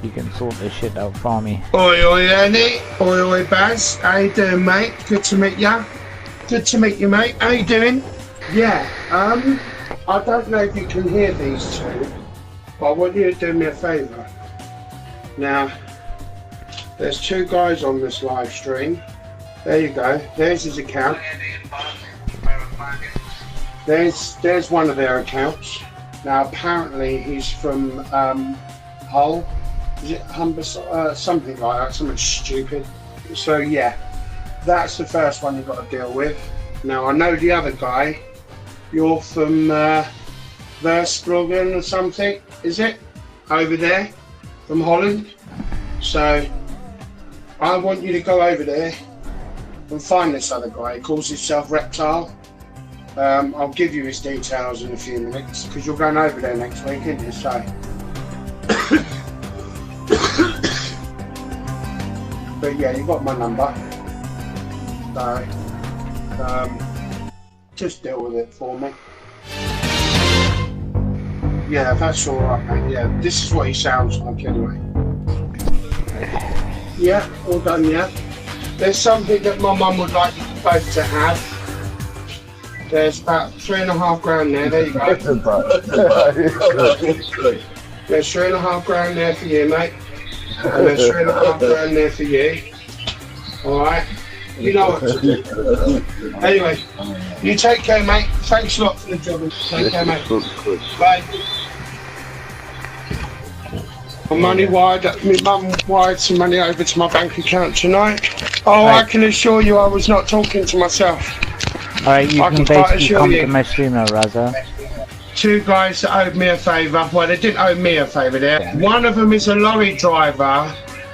You can sort this shit out for me. Oi, oi, Andy. Oi, oi, Baz. How you doing, mate? Good to meet ya. Good to meet you, mate. How you doing? Yeah, I don't know if you can hear these two, but I want you to do me a favour. Now, there's two guys on this live stream. There you go. There's his account. There's one of their accounts. Now, apparently, he's from Hull. Is it Humber? Something like that. Something stupid. So yeah, that's the first one you've got to deal with. Now I know the other guy. You're from Versbruggen or something, is it? Over there, from Holland. So I want you to go over there and find this other guy. He calls himself Reptile. I'll give you his details in a few minutes because you're going over there next week, aren't you? So. But yeah, you got my number. So, just deal with it for me. Yeah, that's all right, mate. Yeah, this is what he sounds like anyway. Yeah, all done. Yeah. There's something that my mum would like you both to have. There's about $3.5 grand there. There you go. There's $3.5 grand there for you, mate. And there's $3.5 grand there for you. Alright? You know what to do. Anyway, you take care, mate. Thanks a lot for the job. Take care, mate. Bye. My money wired, my mum wired some money over to my bank account tonight. Oh, I can assure you I was not talking to myself. Alright, you can basically come to my stream now, Raza. Two guys that owed me a favour. Well, they didn't owe me a favour there. One of them is a lorry driver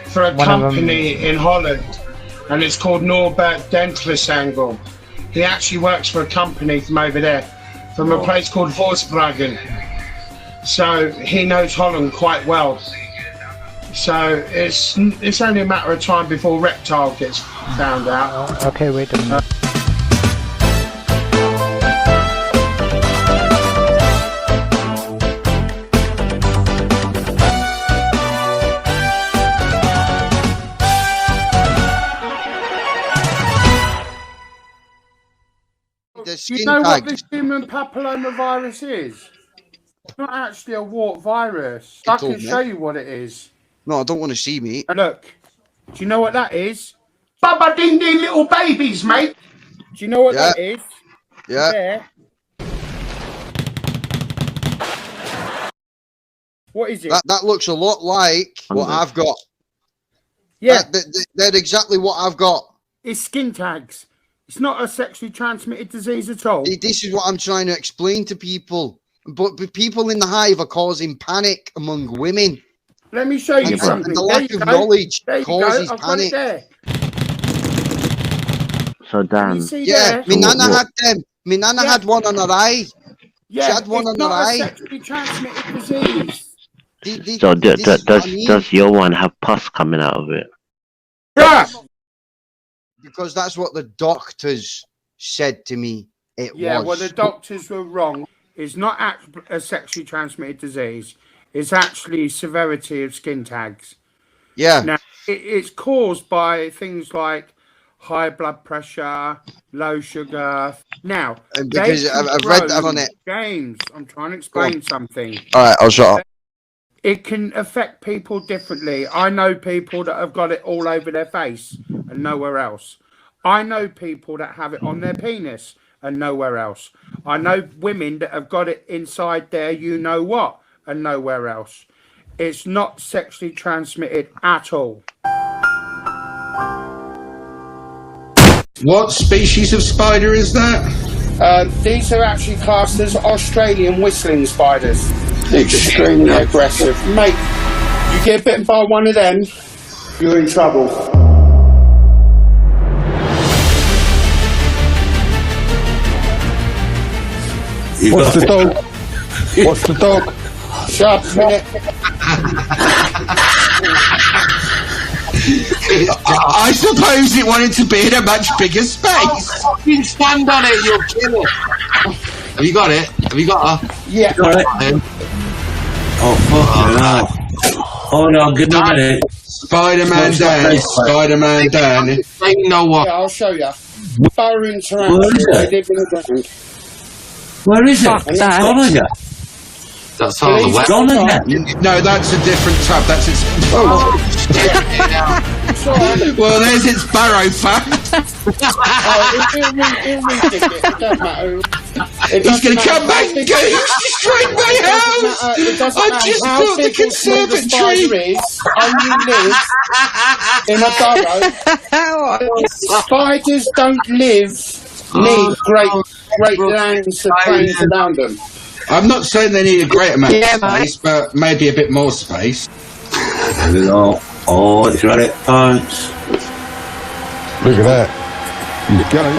for a company in Holland, and it's called Norbert Dentlisangle. He actually works for a company from over there, from a place called Versbruggen. So he knows Holland quite well. So it's only a matter of time before Reptile gets found out. Okay, wait a minute. Do you know what this human papillomavirus is? It's not actually a wart virus. I can show you what it is. No, I don't want to see, mate. Look, do you know what that is? Baba ding ding little babies, mate. Do you know what that is? Yeah. There. What is it? That looks a lot like what I've got. Yeah. They're exactly what I've got. It's skin tags. It's not a sexually transmitted disease at all. This is what I'm trying to explain to people. But people in the hive are causing panic among women. Let me show you something. And the lack of knowledge causes panic. So Dan, yeah, my nana had them. My nana had one on her eye. Yeah, she had one on her eye. It's not a sexually transmitted disease. so does your one have pus coming out of it? Yeah. Because that's what the doctors said to me. It was. Yeah, well, the doctors were wrong. It's not a sexually transmitted disease. It's actually severity of skin tags. Yeah. Now, it's caused by things like high blood pressure, low sugar. Now, and because I've read that on it. James, I'm trying to explain something. All right, I'll shut up. It can affect people differently. I know people that have got it all over their face and nowhere else. I know people that have it on their penis and nowhere else. I know women that have got it inside their you-know-what and nowhere else. It's not sexually transmitted at all. What species of spider is that? These are actually classed as Australian whistling spiders. Extremely aggressive. Mate, you get bitten by one of them, you're in trouble. What's the dog? What's the dog? Shut up a minute. I suppose it wanted to be in a much bigger space. Fucking stand on it, you'll kill it. Have you got it? Have you got her? Yeah. Got it. Oh, fuck. Hold on, give me a minute. Spider-Man down. Spider-Man down. You know what? Yeah, I'll show you. Burrowing tarantula. Where is it? They live in the ground. Where is it? Fuck It's that. gone again. That's all the It's way. gone again. No, that's a different tub. That's its. Oh. Well, there's its barrow fact. He'll redick it. It doesn't matter. He's going to come back and go, he's destroyed my house. I just built the conservatory. Only live in a burrow. Spiders don't need great lands of plains around them. I'm not saying they need a great amount of space, but maybe a bit more space. There we go. Oh, it's got it. Thanks. Look at that. He's going.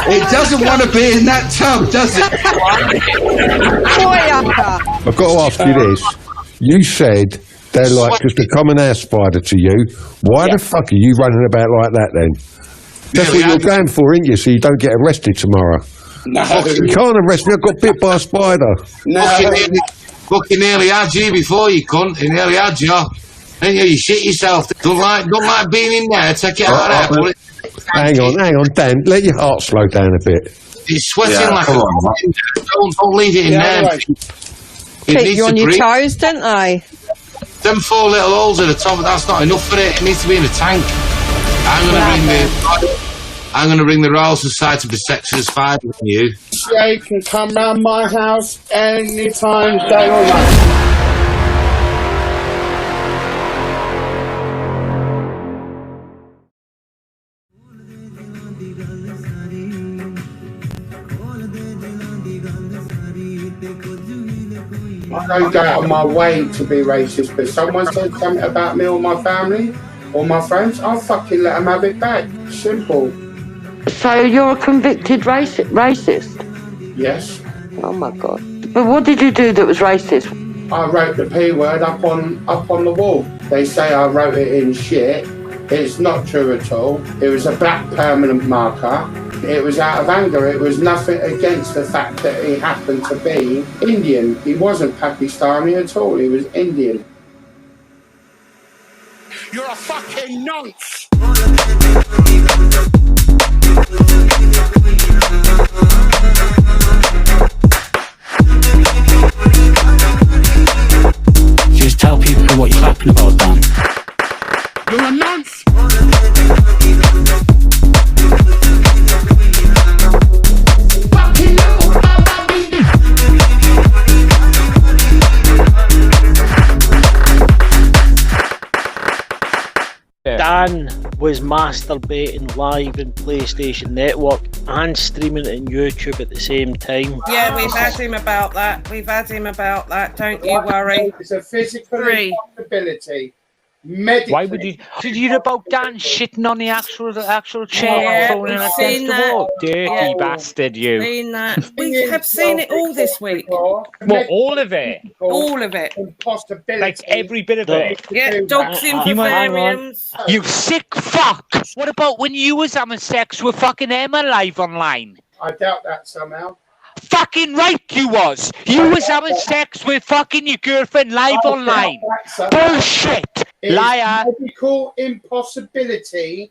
It doesn't want to be in that tub, does it? I've got to ask you this. You said they're like just a common house spider to you. Why the fuck are you running about like that then? That's what you're going for, ain't you? So you don't get arrested tomorrow. No. You can't arrest me. I got bit by a spider. No. Fucking nearly had you before, you cunt. He nearly had you. Ain't you? You shit yourself. Don't like being in there. Take it out of there. Put it. Hang on, Dan. Let your heart slow down a bit. It's sweating like a... Don't leave it in there. Pete, you on your toes, didn't I? Them 4 little holes at the top, that's not enough for it. It needs to be in a tank. I'm going to ring the Royal Society for Sexes 5 with you. Yeah, you can come round my house anytime, day or night. I don't go out of my way to be racist, but someone said something about me or my family or my friends, I'll fucking let them have it back. Simple. So you're a convicted racist? Yes. Oh my God. But what did you do that was racist? I wrote the P word up on the wall. They say I wrote it in shit. It's not true at all. It was a black permanent marker. It was out of anger. It was nothing against the fact that he happened to be Indian. He wasn't Pakistani at all. He was Indian. You're a fucking nonce! Just tell people what you're talking about, Dan. You're a nonce! Dan was masturbating live in PlayStation Network and streaming it on YouTube at the same time. Yeah, we've had him about that. Don't you worry. It's a physical impossibility. Why would you? Did you hear about Dan shitting on the actual chair Yeah, and throwing it we've against seen the that. wall? Dirty Yeah. bastard, you. Seen that. We have seen it all this week. What, all of it? All of it. Impossibility. Like every bit of it? Yeah, dogs in vivariums. You sick fuck! What about when you was having sex with fucking Emma live online? I doubt that somehow. Fucking right you was! You was having sex with fucking your girlfriend live online! Bullshit! Liar! It's a medical impossibility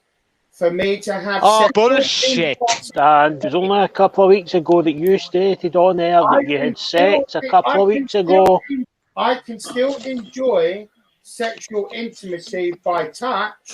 for me to have Oh, bullshit! Dan, it was only a couple of weeks ago that you stated on there that you had sex a couple of weeks ago. I can still enjoy sexual intimacy by touch,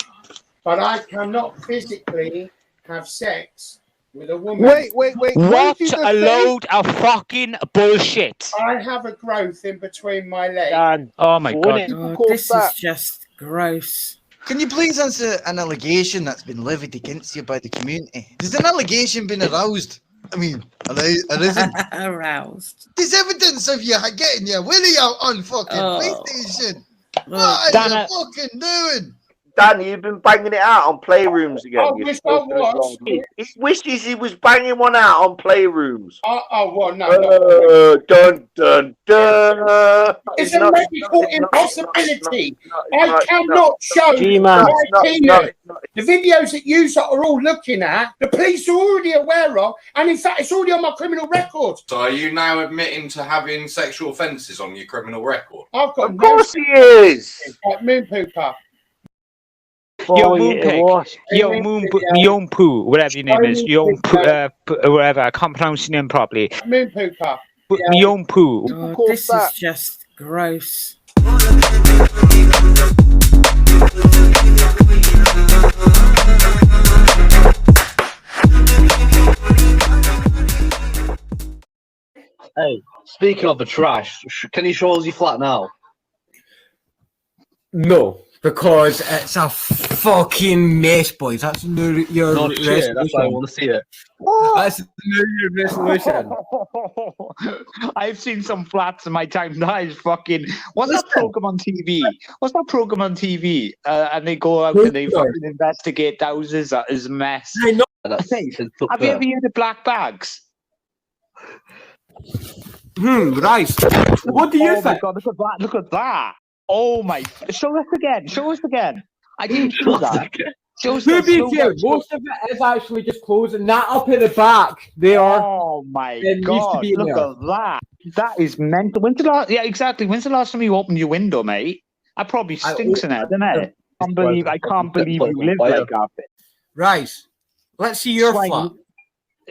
but I cannot physically have sex with a woman. Wait. What a load of fucking bullshit! I have a growth in between my legs. Dan, oh my God. This is just gross. Can you please answer an allegation that's been levied against you by the community? Has an allegation been aroused? I mean, and isn't Aroused. there's evidence of you getting your willy out on fucking PlayStation. What Dan, are you fucking doing? Dan, you've been banging it out on playrooms again. I wish I was. He wishes he was banging one out on playrooms. Well, no. Dun, dun, dun. It's a medical impossibility. I cannot show G-Man. my penis. The videos that you are all looking at, the police are already aware of, and in fact, it's already on my criminal record. So are you now admitting to having sexual offences on your criminal record? I've got Of course he is. Like moon pooper. Yo, Moonpig. Yo, Moon Poo, whatever your name is. Yon Poo, whatever. I can't pronounce your name properly. Moon pooper. Yon Poo. Oh, this is just gross. Hey, speaking of the trash, can you show us your flat now? No, because it's a fucking mess, boys. That's your No shit, that's why I want to see it. That's the New Year resolution. I've seen some flats in my time. That is fucking. What's that program on TV? What's that program on TV? And they go out and they fucking investigate houses. That is a mess. I know. Have you ever heard of black bags? Right. What do you Oh my think? god! Look at that! Look at that! Oh my! Show us again! Show us again! I didn't show that. Show us To be show fair, us- most of it is actually just closing. That up at the back, there. Oh my It needs to god! be in Look there. at that! That is mental. When's the last? Yeah, exactly. When's the last time you opened your window, mate? That probably stinks in there, doesn't it? I can't believe you live like that. Right. Let's see your Swine. flat.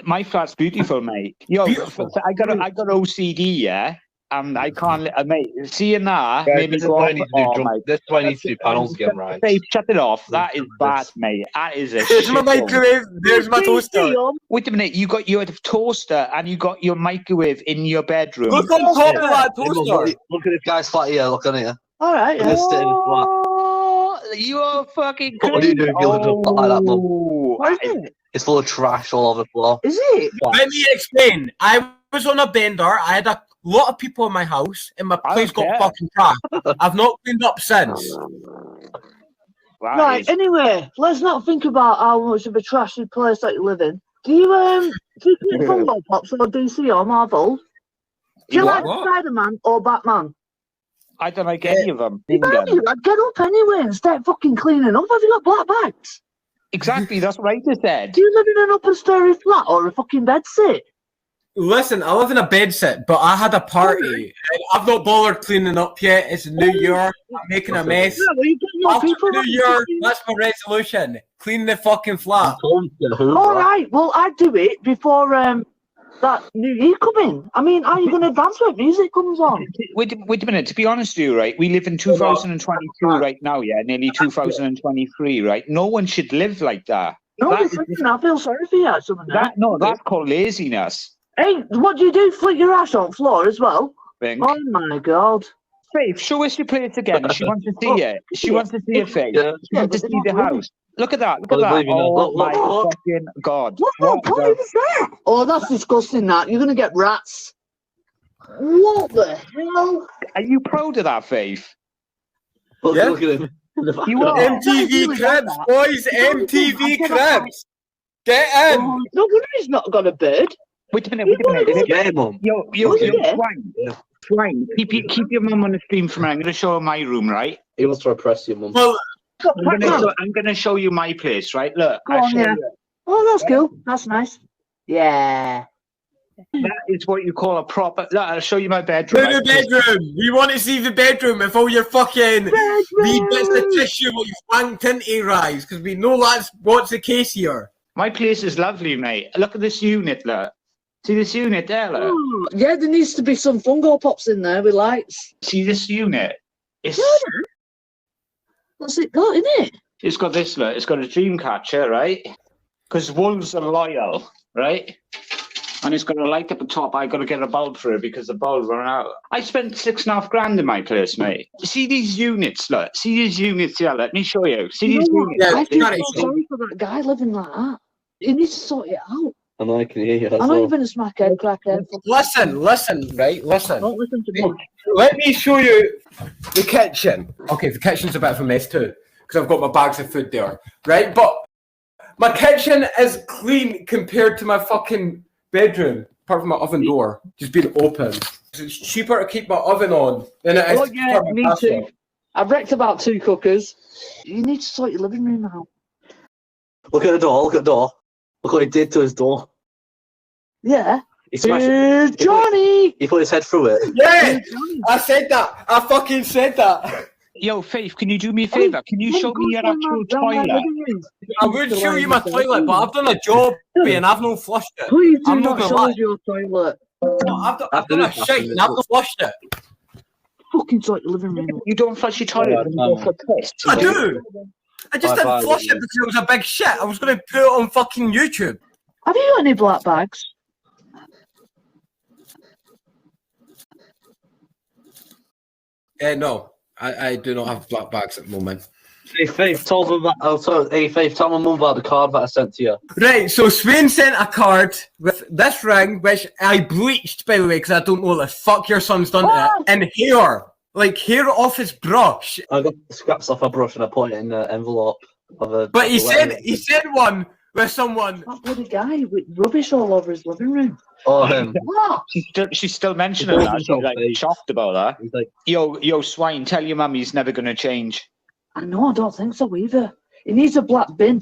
My flat's beautiful, mate. Yo, I got OCD, yeah, and I can't, mate. Seeing that Guys, made me this is go why I off. need to do Oh jump- my! this is why I need to do panels again, right? Babe, shut it off. That is bad, mate. That is a There's my shit microwave. There's my toaster. Wait a minute. You got your toaster and you got your microwave in your bedroom. Look on top of that Hey, look, toaster. look at this guy's flat here. Look on here. All right. Look at this state of his flat. Oh, you are fucking What do you do if you live in a flat like that, Mum? What is it? It's full of trash all over the floor. Is it? Let me explain. I was on a bender. I had a lot of people in my house, and my place got care. fucking trash. I've not cleaned up since. Right. Anyway, let's not think about how much of a trashy place that you live in. Do you keep it Funko Pops or DC or Marvel? Do you like What? Spider-Man or Batman? I don't like any of them. Get up anyway and start fucking cleaning up. Have you got black bags? Exactly. That's what I just said. Do you live in an upper story flat or a fucking bed sit? Listen, I live in a bed set, but I had a party. And I've not bothered cleaning up yet. It's New Year. I'm making a mess. Yeah, well, you get your After people New that- Year, that's my resolution. Clean the fucking flat. All right. Well, I'd do it before that New Year come in. I mean, how are you going to dance when music comes on? Wait a minute. To be honest with you, right? We live in 2022 right now, yeah, nearly 2023, right? No one should live like that. No, That- listen, I feel sorry for you at some of that. that's called laziness. Hey, what do you do? Flick your ass on floor as well? Think. Oh my god. Faith, show us your place again. She wants to see it. She wants to see your face. She wants to see the house. Look at that. Look at that. Oh my fucking god. What is that? Oh, that's disgusting, that. You're going to get rats. What the hell? Are you proud of that, Faith? Yeah. Look at him. You are. MTV Cribs, boys. MTV Cribs. Get in. Oh, no wonder he's not got a bird. Wait a minute. Yeah, Mum. Yo, Twine. Keep your mum on the stream for me. I'm going to show her my room, right? He wants to oppress you, Mum. Well, I'm going to show you my place, right? Look. Go on, yeah. Oh, that's cool. That's nice. Yeah. That is what you call a proper. Look, I'll show you my bedroom. to the bedroom. We want to see the bedroom with all your fucking wee bits of tissue what you wanked into, Rise, because we know that's what's the case here. My place is lovely, mate. Look at this unit, look. See this unit there, look. Oh, yeah, there needs to be some Funko Pops in there with lights. See this unit? It's What's it got in it? It's got this, look. It's got a dream catcher, right? Because wolves are loyal, right? And it's got a light up the top. I got to get a bulb for it because the bulb ran out. I spent $6.5 grand in my place, mate. See these units, look. See these units here. Let me show you. See these units. I feel so sorry for that guy living like that. He needs to sort it out. I know I can hear you. I'm not even a smackhead, crackhead. Listen, right? Listen. Don't listen to me. Let me show you the kitchen. Okay, the kitchen's a bit of a mess too, because I've got my bags of food there, right? But my kitchen is clean compared to my fucking bedroom, apart from my oven door just being open. It's cheaper to keep my oven on than it is to yeah, turn my me gas too. on. I've wrecked about 2 cookers. You need to sort your living room out. Look at the door. Look at the door. Look what he did to his door. Yeah. He smashed it. Johnny! He put his head through it. Yeah! I said that! I fucking said that! Yo, Faith, can you do me a favour? Can you show me your actual toilet? I would show you my toilet, but I've done a job and I've not flushed it. Please do I'm not not show gonna us your toilet. lie. I've done a shit and I've not flushed it. Fucking sort your living room. You don't flush your toilet when you go for piss. I do! I just didn't flush it because it was a big shit. I was going to put it on fucking YouTube. Have you got any black bags? No, I do not have black bags at the moment. Hey, Faith, tell them that. Oh, sorry. Hey, Faith, tell my mum about the card that I sent to you. Right, so Swain sent a card with this ring, which I bleached, by the way, because I don't know what the fuck your son's done to it, and hair. Like, hair off his brush. I got the scraps off a brush and I put it in the envelope of a. But he said one with someone. That bloody guy with rubbish all over his living room. Oh, him. What? She's still mentioning that. She's like shocked about that. He's like, yo, Swine, tell your mum he's never going to change. I know, I don't think so either. He needs a black bin.